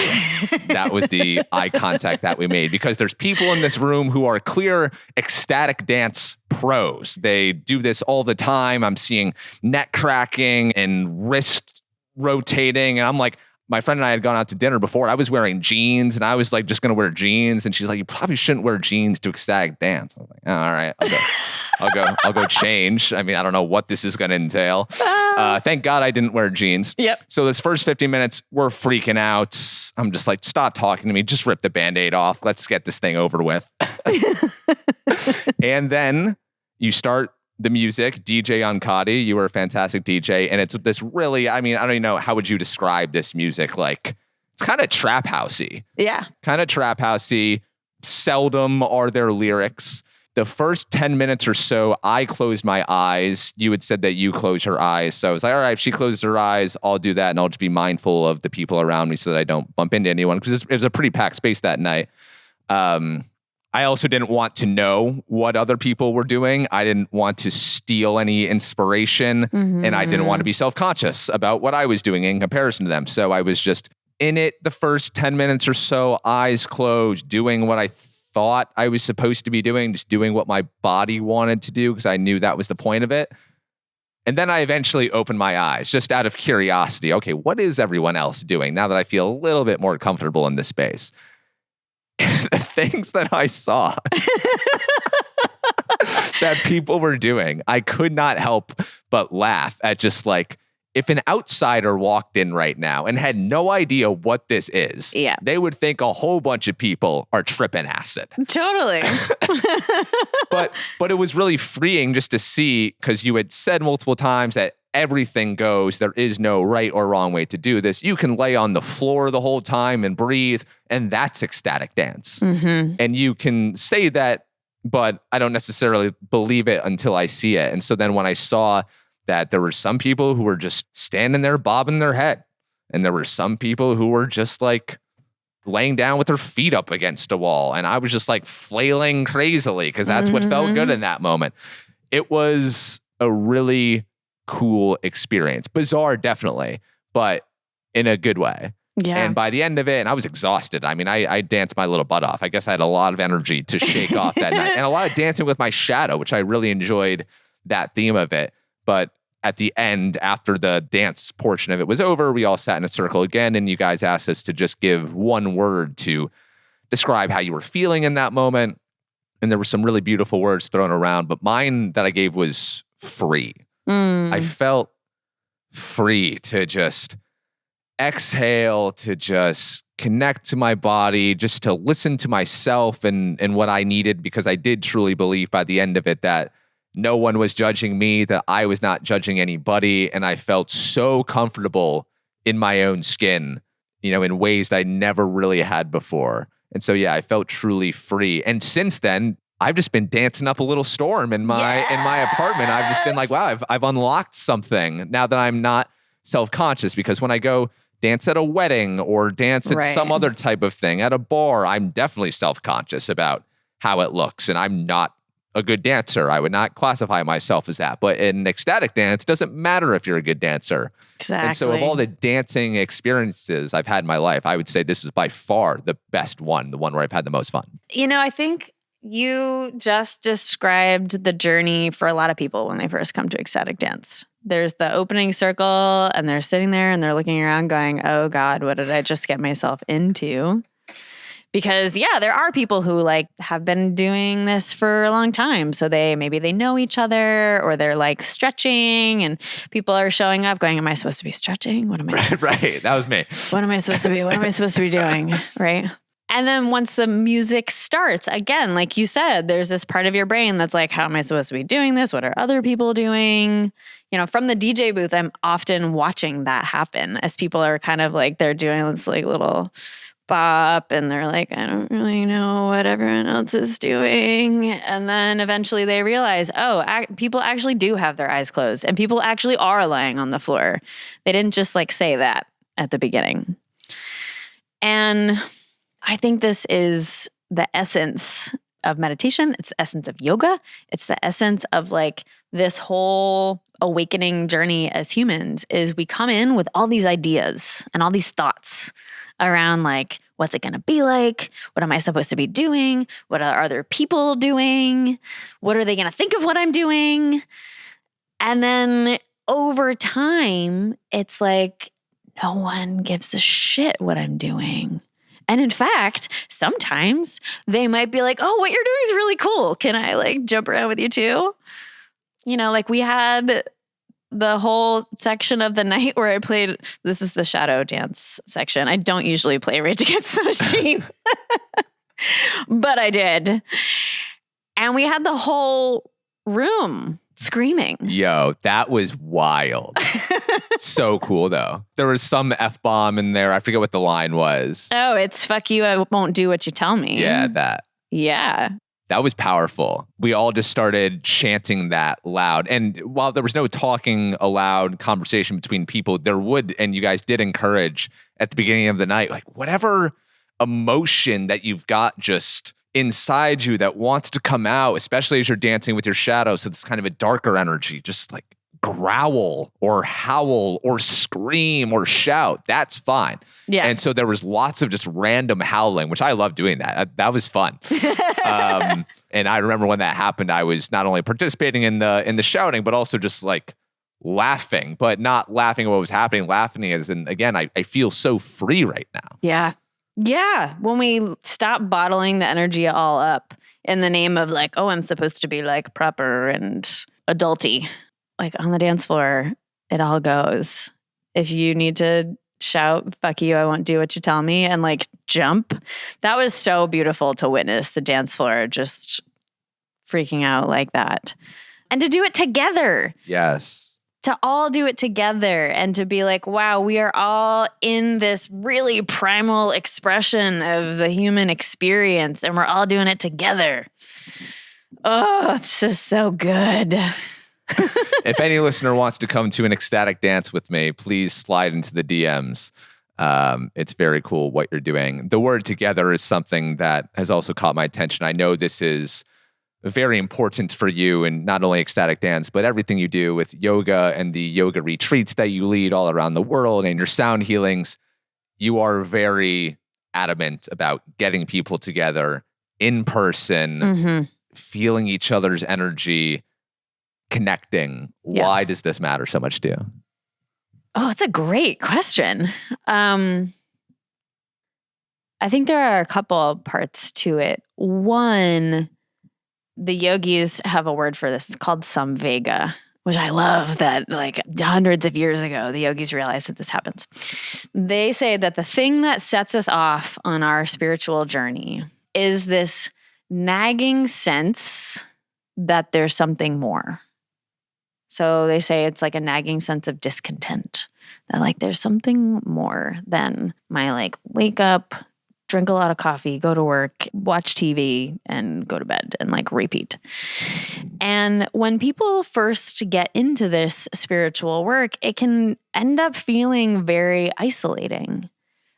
Speaker 1: That was the eye contact that we made, because there's people in this room who are clear ecstatic dance pros. They do this all the time. I'm seeing neck cracking and wrist rotating. And I'm like, my friend and I had gone out to dinner before. I was wearing jeans, and I was like, just going to wear jeans. And she's like, you probably shouldn't wear jeans to ecstatic dance. I was like, oh, all right, I'll go change. I mean, I don't know what this is going to entail. Thank God I didn't wear jeans.
Speaker 2: Yep.
Speaker 1: So this first 50 minutes, we're freaking out. I'm just like, stop talking to me. Just rip the Band-Aid off. Let's get this thing over with. And then you start the music. DJ Ankati, you were a fantastic DJ. And it's this really, I mean, I don't even know, how would you describe this music? Like, it's kind of trap housey.
Speaker 2: Yeah.
Speaker 1: Kind of trap housey. Seldom are there lyrics. The first 10 minutes or so, I closed my eyes. You had said that you closed your eyes. So I was like, all right, if she closes her eyes, I'll do that. And I'll just be mindful of the people around me so that I don't bump into anyone. Because it was a pretty packed space that night. I also didn't want to know what other people were doing. I didn't want to steal any inspiration. And I didn't want to be self-conscious about what I was doing in comparison to them. So I was just in it the first 10 minutes or so, eyes closed, doing what I thought I was supposed to be doing, just doing what my body wanted to do, because I knew that was the point of it. And then I eventually opened my eyes just out of curiosity. Okay, what is everyone else doing now that I feel a little bit more comfortable in this space? The things that I saw that people were doing, I could not help but laugh at. Just like, if an outsider walked in right now and had no idea what this is, they would think a whole bunch of people are tripping acid.
Speaker 2: Totally.
Speaker 1: But it was really freeing just to see, because you had said multiple times that everything goes. There is no right or wrong way to do this. You can lay on the floor the whole time and breathe, and that's ecstatic dance. And you can say that, but I don't necessarily believe it until I see it. And so then when I saw that there were some people who were just standing there bobbing their head, and there were some people who were just like laying down with their feet up against a wall, and I was just like flailing crazily because that's what felt good in that moment. It was a really cool experience. Bizarre, definitely, but in a good way.
Speaker 2: Yeah.
Speaker 1: And by the end of it, and I was exhausted. I mean, I danced my little butt off. I guess I had a lot of energy to shake off that night, and a lot of dancing with my shadow, which I really enjoyed that theme of it. But at the end, after the dance portion of it was over, we all sat in a circle again, and you guys asked us to just give one word to describe how you were feeling in that moment. And there were some really beautiful words thrown around, but mine that I gave was free. I felt free to just exhale, to just connect to my body, just to listen to myself and what I needed, because I did truly believe by the end of it that no one was judging me, that I was not judging anybody. And I felt so comfortable in my own skin, in ways that I never really had before. And so, yeah, I felt truly free. And since then, I've just been dancing up a little storm in my apartment. I've just been like, wow, I've unlocked something now that I'm not self-conscious, because when I go dance at a wedding or dance at some
Speaker 2: Right.
Speaker 1: other type of thing at a bar, I'm definitely self-conscious about how it looks. And I'm not a good dancer. I would not classify myself as that. But in ecstatic dance, it doesn't matter if you're a good dancer.
Speaker 2: Exactly.
Speaker 1: And so of all the dancing experiences I've had in my life, I would say this is by far the best one, the one where I've had the most fun.
Speaker 2: I think you just described the journey for a lot of people when they first come to ecstatic dance. There's the opening circle and they're sitting there and they're looking around going, oh God, what did I just get myself into? Because there are people who like have been doing this for a long time. So maybe they know each other or they're like stretching and people are showing up going, am I supposed to be stretching? What am I?
Speaker 1: Right. That was me.
Speaker 2: What am I supposed to be doing? Right. And then once the music starts, again, like you said, there's this part of your brain that's like, how am I supposed to be doing this? What are other people doing? From the DJ booth, I'm often watching that happen as people are kind of like, they're doing this like little bop and they're like, I don't really know what everyone else is doing. And then eventually they realize, people actually do have their eyes closed and people actually are lying on the floor. They didn't just like say that at the beginning. And I think this is the essence of meditation. It's the essence of yoga. It's the essence of like this whole awakening journey as humans is we come in with all these ideas and all these thoughts around like, what's it going to be like? What am I supposed to be doing? What are other people doing? What are they going to think of what I'm doing? And then over time, it's like, no one gives a shit what I'm doing. And in fact, sometimes they might be like, oh, what you're doing is really cool. Can I like jump around with you too? Like we had the whole section of the night where I played, this is the shadow dance section. I don't usually play Rage Against the Machine, but I did. And we had the whole room screaming.
Speaker 1: Yo, that was wild. So cool, though. There was some F-bomb in there. I forget what the line was.
Speaker 2: Oh, it's fuck you. I won't do what you tell me.
Speaker 1: Yeah, that.
Speaker 2: Yeah.
Speaker 1: That was powerful. We all just started chanting that loud. And while there was no talking aloud conversation between people, there would, and you guys did encourage at the beginning of the night, like whatever emotion that you've got just inside you that wants to come out, especially as you're dancing with your shadow. So it's kind of a darker energy, just like growl or howl or scream or shout. That's fine.
Speaker 2: Yeah.
Speaker 1: And so there was lots of just random howling, which I love doing that. That was fun. And I remember when that happened, I was not only participating in the shouting, but also just like laughing, but not laughing at what was happening. Laughing as in, again, I feel so free right now.
Speaker 2: Yeah. Yeah. When we stop bottling the energy all up in the name of like, oh, I'm supposed to be like proper and adulty. Like on the dance floor, it all goes. If you need to shout, fuck you, I won't do what you tell me, and like jump. That was so beautiful to witness the dance floor just freaking out like that. And to do it together.
Speaker 1: Yes.
Speaker 2: To all do it together and to be like, wow, we are all in this really primal expression of the human experience and we're all doing it together. Oh, it's just so good.
Speaker 1: If any listener wants to come to an ecstatic dance with me, please slide into the DMs. It's very cool what you're doing. The word together is something that has also caught my attention. I know this is very important for you and not only ecstatic dance, but everything you do with yoga and the yoga retreats that you lead all around the world and your sound healings. You are very adamant about getting people together in person, feeling each other's energy, connecting. Yeah. Why does this matter so much to you?
Speaker 2: Oh, it's a great question. I think there are a couple parts to it. One, the yogis have a word for this. It's called samvega, which I love that like hundreds of years ago, the yogis realized that this happens. They say that the thing that sets us off on our spiritual journey is this nagging sense that there's something more. So they say it's like a nagging sense of discontent, that like there's something more than my like wake up, drink a lot of coffee, go to work, watch TV, and go to bed and like repeat. And when people first get into this spiritual work, it can end up feeling very isolating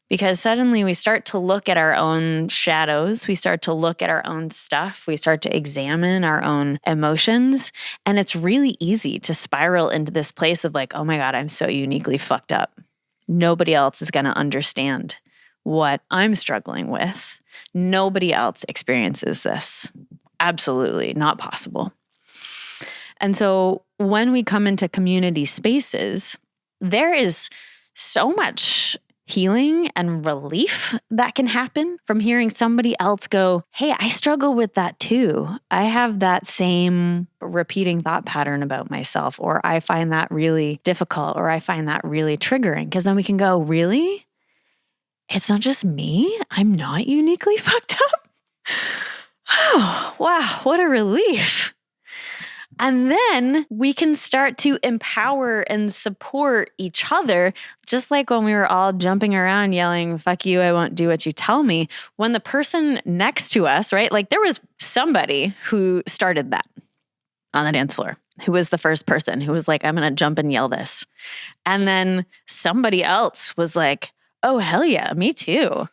Speaker 2: because suddenly we start to look at our own shadows. We start to look at our own stuff. We start to examine our own emotions. And it's really easy to spiral into this place of like, oh my God, I'm so uniquely fucked up. Nobody else is going to understand what I'm struggling with. Nobody else experiences this. Absolutely not possible. And so when we come into community spaces, there is so much healing and relief that can happen from hearing somebody else go, hey, I struggle with that too. I have that same repeating thought pattern about myself, or I find that really difficult, or I find that really triggering. Because then we can go, really? It's not just me? I'm not uniquely fucked up? Oh, wow, what a relief. And then we can start to empower and support each other, just like when we were all jumping around yelling, fuck you, I won't do what you tell me. When the person next to us, right? Like there was somebody who started that on the dance floor, who was the first person who was like, I'm going to jump and yell this. And then somebody else was like, oh, hell yeah, me too.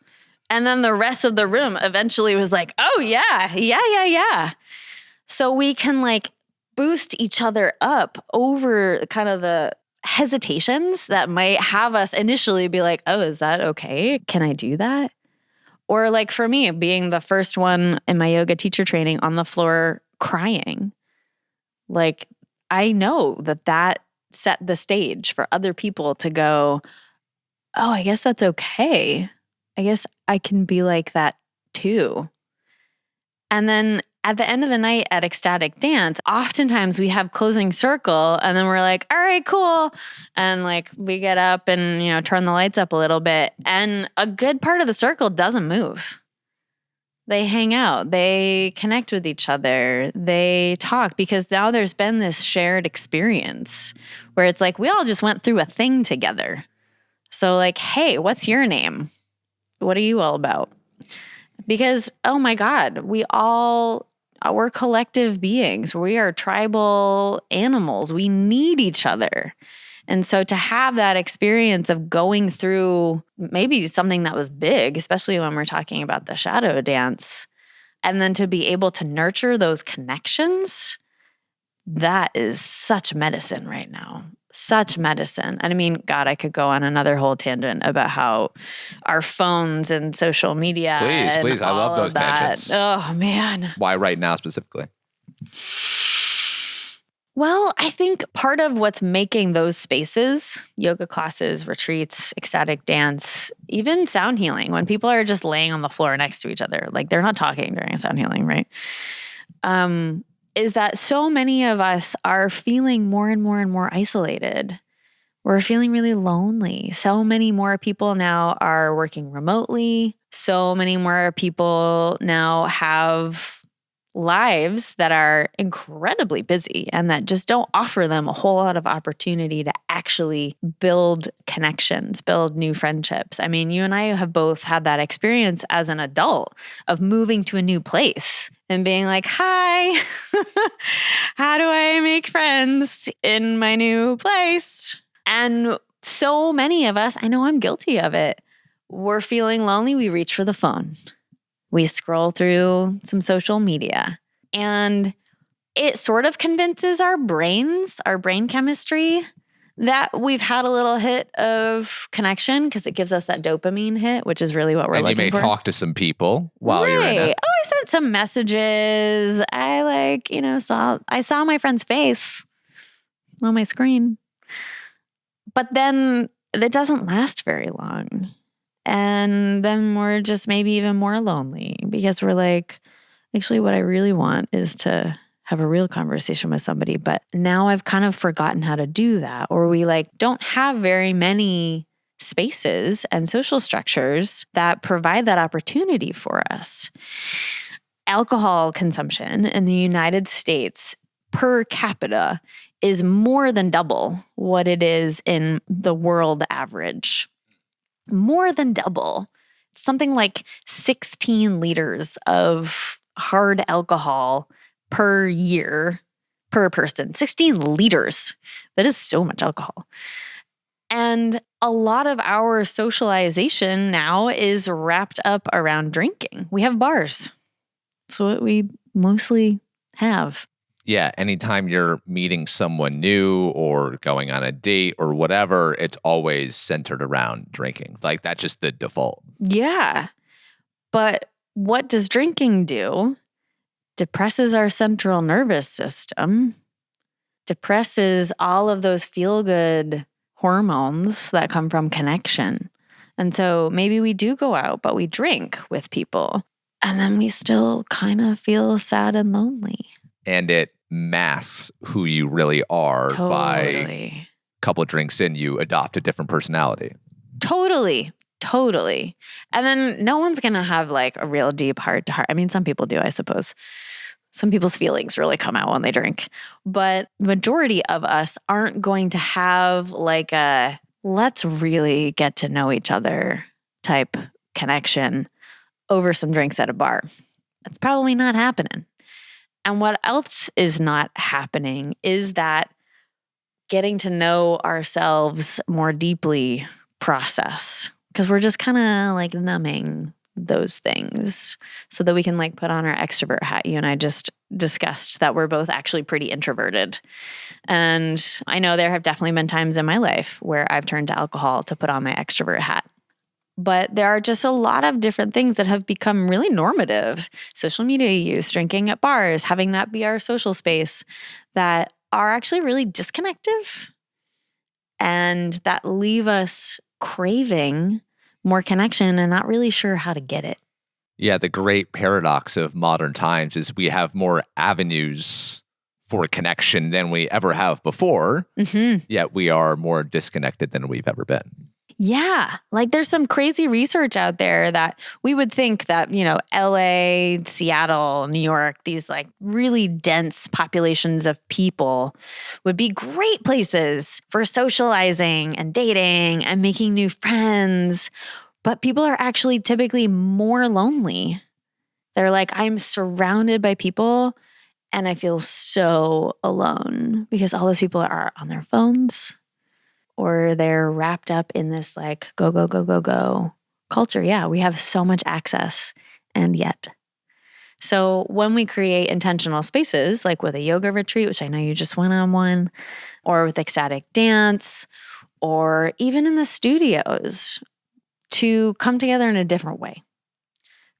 Speaker 2: And then the rest of the room eventually was like, oh yeah. So we can like boost each other up over kind of the hesitations that might have us initially be like, oh, is that okay? Can I do that? Or like for me, being the first one in my yoga teacher training on the floor crying. Like I know that set the stage for other people to go, oh, I guess that's okay. I guess I can be like that too. And then at the end of the night at Ecstatic Dance, oftentimes we have closing circle and then we're like, all right, cool. And like we get up and, turn the lights up a little bit. And a good part of the circle doesn't move. They hang out, they connect with each other, they talk because now there's been this shared experience where it's like we all just went through a thing together. So like, hey, what's your name? What are you all about? Because, oh my God, we're collective beings. We are tribal animals. We need each other. And so to have that experience of going through maybe something that was big, especially when we're talking about the shadow dance, and then to be able to nurture those connections, that is such medicine right now. Such medicine. And I mean, God, I could go on another whole tangent about how our phones and social media.
Speaker 1: Please. I love those tangents.
Speaker 2: Oh, man.
Speaker 1: Why right now specifically?
Speaker 2: Well, I think part of what's making those spaces, yoga classes, retreats, ecstatic dance, even sound healing, when people are just laying on the floor next to each other, like they're not talking during sound healing, right? Is that so many of us are feeling more and more and more isolated. We're feeling really lonely. So many more people now are working remotely. So many more people now have lives that are incredibly busy and that just don't offer them a whole lot of opportunity to actually build connections, build new friendships. I mean, you and I have both had that experience as an adult of moving to a new place and being like, hi, how do I make friends in my new place? And so many of us, I know I'm guilty of it, we're feeling lonely, we reach for the phone. We scroll through some social media and it sort of convinces our brain chemistry that we've had a little hit of connection because it gives us that dopamine hit, which is really what we're looking for.
Speaker 1: And you may talk to some people while you're in it.
Speaker 2: Oh, I sent some messages. I saw my friend's face on my screen. But then it doesn't last very long. And then we're just maybe even more lonely because we're like, actually, what I really want is to have a real conversation with somebody. But now I've kind of forgotten how to do that. Or we don't have very many spaces and social structures that provide that opportunity for us. Alcohol consumption in the United States per capita is more than double what it is in the world average. More than double. something like 16 liters of hard alcohol per year per person. 16 liters. That is so much alcohol. And a lot of our socialization now is wrapped up around drinking. We have bars. That's what we mostly have.
Speaker 1: Yeah, anytime you're meeting someone new or going on a date or whatever, it's always centered around drinking. Like that's just the default.
Speaker 2: Yeah. But what does drinking do? Depresses our central nervous system, depresses all of those feel-good hormones that come from connection. And so maybe we do go out, but we drink with people, and then we still kind of feel sad and lonely.
Speaker 1: And it masks who you really are by a couple of drinks in, you adopt a different personality.
Speaker 2: Totally. And then no one's going to have like a real deep heart to heart. I mean, some people do, I suppose. Some people's feelings really come out when they drink. But the majority of us aren't going to have like a let's really get to know each other type connection over some drinks at a bar. That's probably not happening. And what else is not happening is that getting to know ourselves more deeply process. Because we're just kind of like numbing those things so that we can like put on our extrovert hat. You and I just discussed that we're both actually pretty introverted. And I know there have definitely been times in my life where I've turned to alcohol to put on my extrovert hat. But there are just a lot of different things that have become really normative. Social media use, drinking at bars, having that be our social space, that are actually really disconnective and that leave us craving more connection and not really sure how to get it.
Speaker 1: Yeah, the great paradox of modern times is we have more avenues for connection than we ever have before, yet we are more disconnected than we've ever been.
Speaker 2: Yeah, like there's some crazy research out there that we would think that, you know, LA, Seattle, New York, these like really dense populations of people would be great places for socializing and dating and making new friends. But people are actually typically more lonely. They're like, I'm surrounded by people and I feel so alone because all those people are on their phones or they're wrapped up in this like go culture. Yeah, we have so much access and yet. So when we create intentional spaces, like with a yoga retreat, which I know you just went on one, or with ecstatic dance, or even in the studios, to come together in a different way,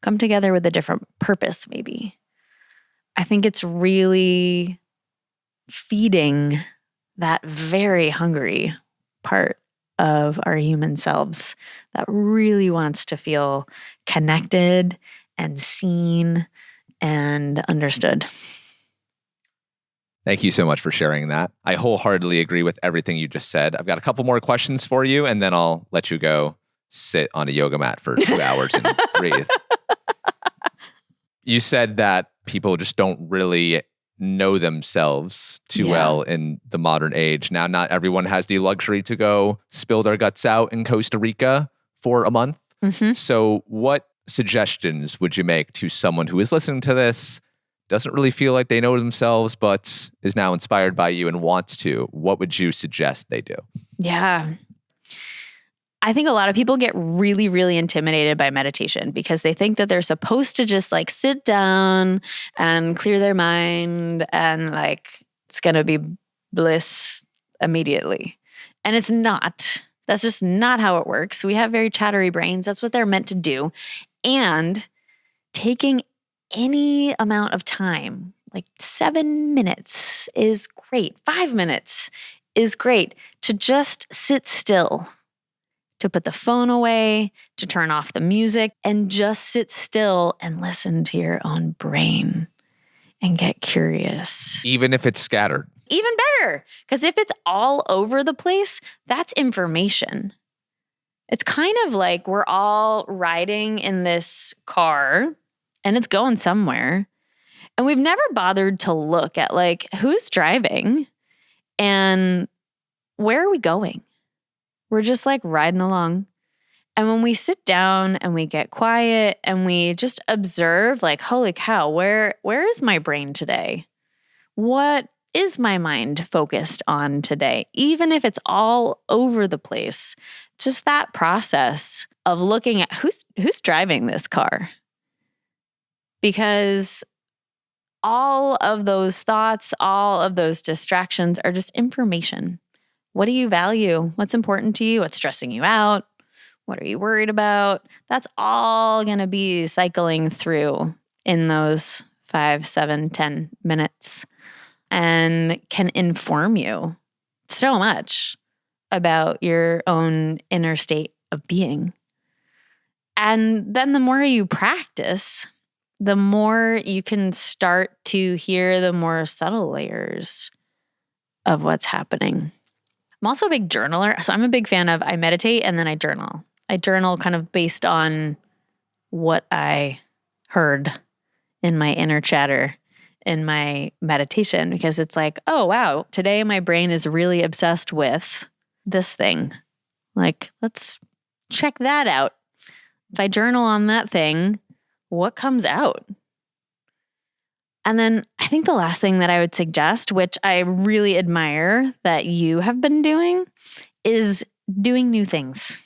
Speaker 2: come together with a different purpose, maybe. I think it's really feeding that very hungry part of our human selves that really wants to feel connected and seen and understood.
Speaker 1: Thank you so much for sharing that. I wholeheartedly agree with everything you just said. I've got a couple more questions for you, and then I'll let you go sit on a yoga mat for 2 hours and breathe. You said that people just don't really know themselves too well in the modern age. Now, not everyone has the luxury to go spill their guts out in Costa Rica for a month. So what suggestions would you make to someone who is listening to this, doesn't really feel like they know themselves, but is now inspired by you and wants to? What would you suggest they do?
Speaker 2: Yeah. I think a lot of people get really, really intimidated by meditation because they think that they're supposed to just like sit down and clear their mind and like it's going to be bliss immediately. And it's not. That's just not how it works. We have very chattery brains. That's what they're meant to do. And taking any amount of time, like 7 minutes is great. 5 minutes is great to just sit still, to put the phone away, to turn off the music, and just sit still and listen to your own brain and get curious.
Speaker 1: Even if it's scattered.
Speaker 2: Even better, because if it's all over the place, that's information. It's kind of like we're all riding in this car and it's going somewhere. And we've never bothered to look at like who's driving and where are we going? We're just like riding along. And when we sit down and we get quiet and we just observe, like, holy cow, where is my brain today? What is my mind focused on today? Even if it's all over the place, just that process of looking at who's driving this car. Because all of those thoughts, all of those distractions are just information. What do you value? What's important to you? What's stressing you out? What are you worried about? That's all going to be cycling through in those 5, 7, 10 minutes and can inform you so much about your own inner state of being. And then the more you practice, the more you can start to hear the more subtle layers of what's happening. I'm also a big journaler. So I'm a big fan of, I meditate and then I journal. I journal kind of based on what I heard in my inner chatter in my meditation, because it's like, oh, wow, today my brain is really obsessed with this thing. Like, let's check that out. If I journal on that thing, what comes out? And then I think the last thing that I would suggest, which I really admire that you have been doing, is doing new things.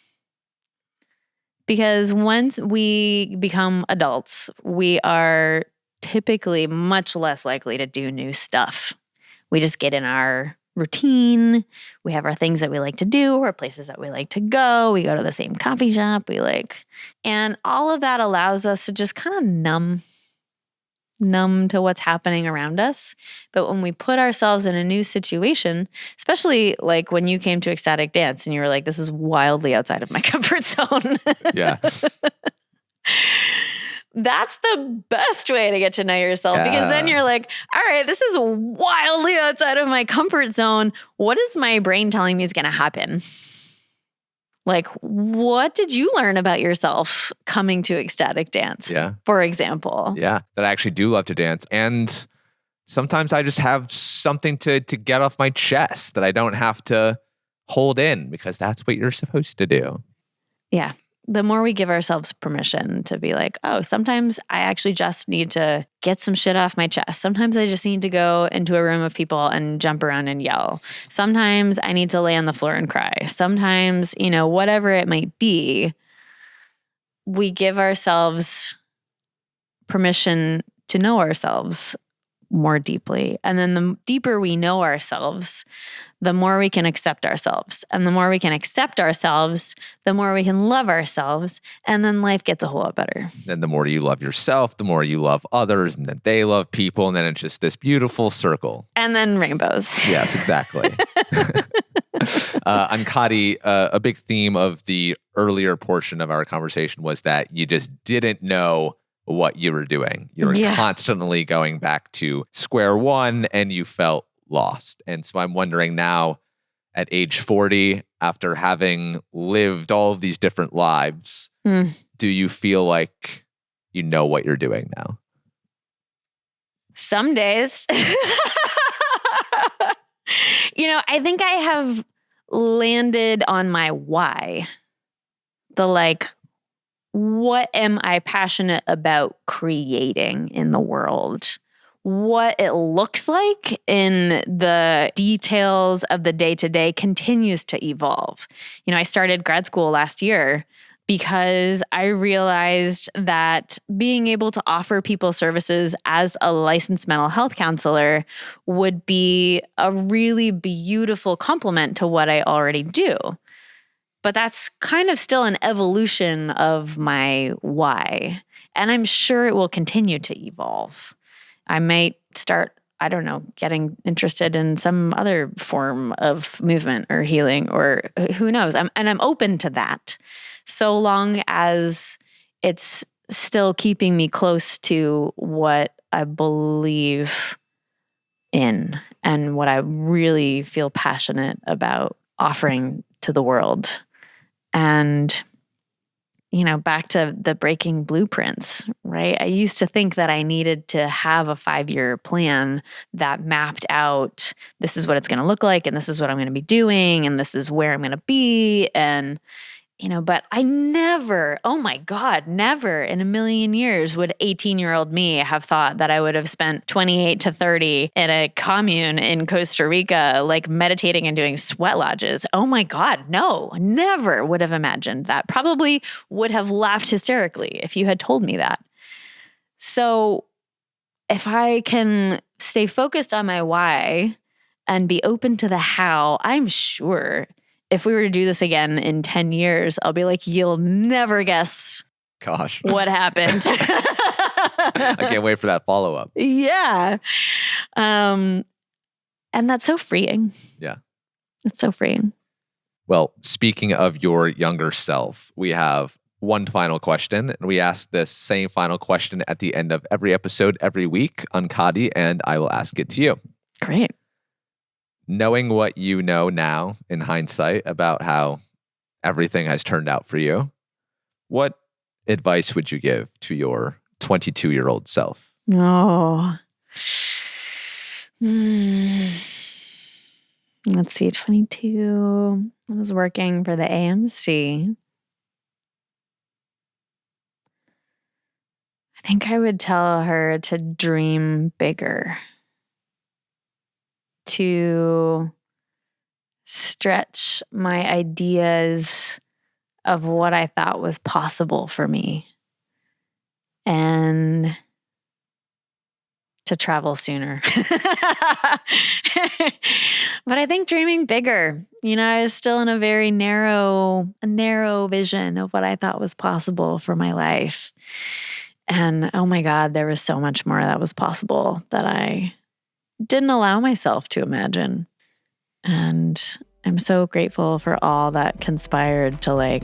Speaker 2: Because once we become adults, we are typically much less likely to do new stuff. We just get in our routine. We have our things that we like to do, our places that we like to go. We go to the same coffee shop and all of that allows us to just kind of numb to what's happening around us. But when we put ourselves in a new situation, especially like when you came to ecstatic dance and you were like, this is wildly outside of my comfort zone.
Speaker 1: Yeah.
Speaker 2: That's the best way to get to know yourself, because then you're like, all right, this is wildly outside of my comfort zone. What is my brain telling me is going to happen? Like, what did you learn about yourself coming to ecstatic dance, for example?
Speaker 1: Yeah, that I actually do love to dance. And sometimes I just have something to get off my chest that I don't have to hold in, because that's what you're supposed to do.
Speaker 2: Yeah. The more we give ourselves permission to be like, oh, sometimes I actually just need to get some shit off my chest. Sometimes I just need to go into a room of people and jump around and yell. Sometimes I need to lay on the floor and cry. Sometimes, whatever it might be, we give ourselves permission to know ourselves more deeply. And then the deeper we know ourselves, the more we can accept ourselves. And the more we can accept ourselves, the more we can love ourselves. And then life gets a whole lot better.
Speaker 1: Then the more you love yourself, the more you love others, and then they love people. And then it's just this beautiful circle.
Speaker 2: And then rainbows.
Speaker 1: Yes, exactly. Ankati, a big theme of the earlier portion of our conversation was that you just didn't know what you were doing. You were constantly going back to square one and you felt lost. And so I'm wondering now, at age 40, after having lived all of these different lives, do you feel like you know what you're doing now?
Speaker 2: Some days. I think I have landed on my why. What am I passionate about creating in the world? What it looks like in the details of the day-to-day continues to evolve. I started grad school last year because I realized that being able to offer people services as a licensed mental health counselor would be a really beautiful complement to what I already do. But that's kind of still an evolution of my why. And I'm sure it will continue to evolve. I might start, getting interested in some other form of movement or healing, or who knows. I'm open to that, so long as it's still keeping me close to what I believe in and what I really feel passionate about offering to the world. And, back to the breaking blueprints, right? I used to think that I needed to have a 5-year plan that mapped out, this is what it's going to look like, and this is what I'm going to be doing, and this is where I'm going to be. And But I never, oh my God, never in a million years would 18-year-old me have thought that I would have spent 28 to 30 in a commune in Costa Rica, like meditating and doing sweat lodges. Oh my God, no, never would have imagined that. Probably would have laughed hysterically if you had told me that. So if I can stay focused on my why and be open to the how, I'm sure if we were to do this again in 10 years, I'll be like, you'll never guess what happened.
Speaker 1: I can't wait for that follow-up.
Speaker 2: Yeah. And that's so freeing.
Speaker 1: Yeah.
Speaker 2: It's so freeing.
Speaker 1: Well, speaking of your younger self, we have one final question. And we ask this same final question at the end of every episode every week, Ankati, and I will ask it to you.
Speaker 2: Great.
Speaker 1: Knowing what you know now in hindsight about how everything has turned out for you, what advice would you give to your 22-year-old self?
Speaker 2: Oh. Let's see, 22. I was working for the AMC. I think I would tell her to dream bigger, to stretch my ideas of what I thought was possible for me, and to travel sooner. But I think dreaming bigger, I was still in a very narrow vision of what I thought was possible for my life. And oh my God, there was so much more that was possible that I didn't allow myself to imagine. And I'm so grateful for all that conspired to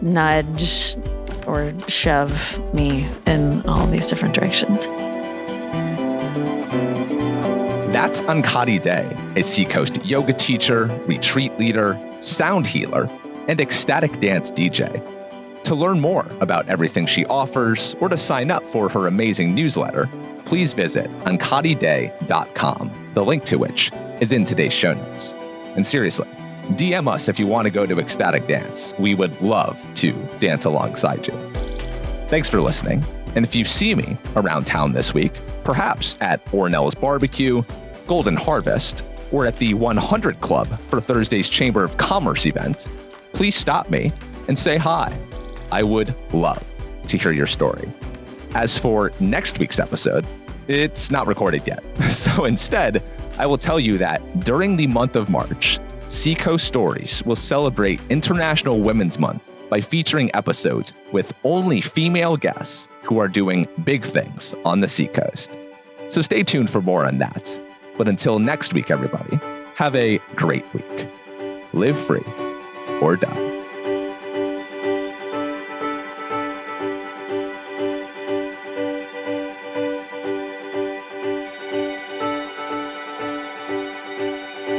Speaker 2: nudge or shove me in all these different directions.
Speaker 1: That's Ankati Day, a Seacoast yoga teacher, retreat leader, sound healer, and ecstatic dance DJ. To learn more about everything she offers or to sign up for her amazing newsletter, please visit ankatiday.com, the link to which is in today's show notes. And seriously, DM us if you want to go to ecstatic dance. We would love to dance alongside you. Thanks for listening. And if you see me around town this week, perhaps at Ornell's Barbecue, Golden Harvest, or at the 100 Club for Thursday's Chamber of Commerce event, please stop me and say hi. I would love to hear your story. As for next week's episode, it's not recorded yet. So instead, I will tell you that during the month of March, Seacoast Stories will celebrate International Women's Month by featuring episodes with only female guests who are doing big things on the Seacoast. So stay tuned for more on that. But until next week, everybody, have a great week. Live free or die.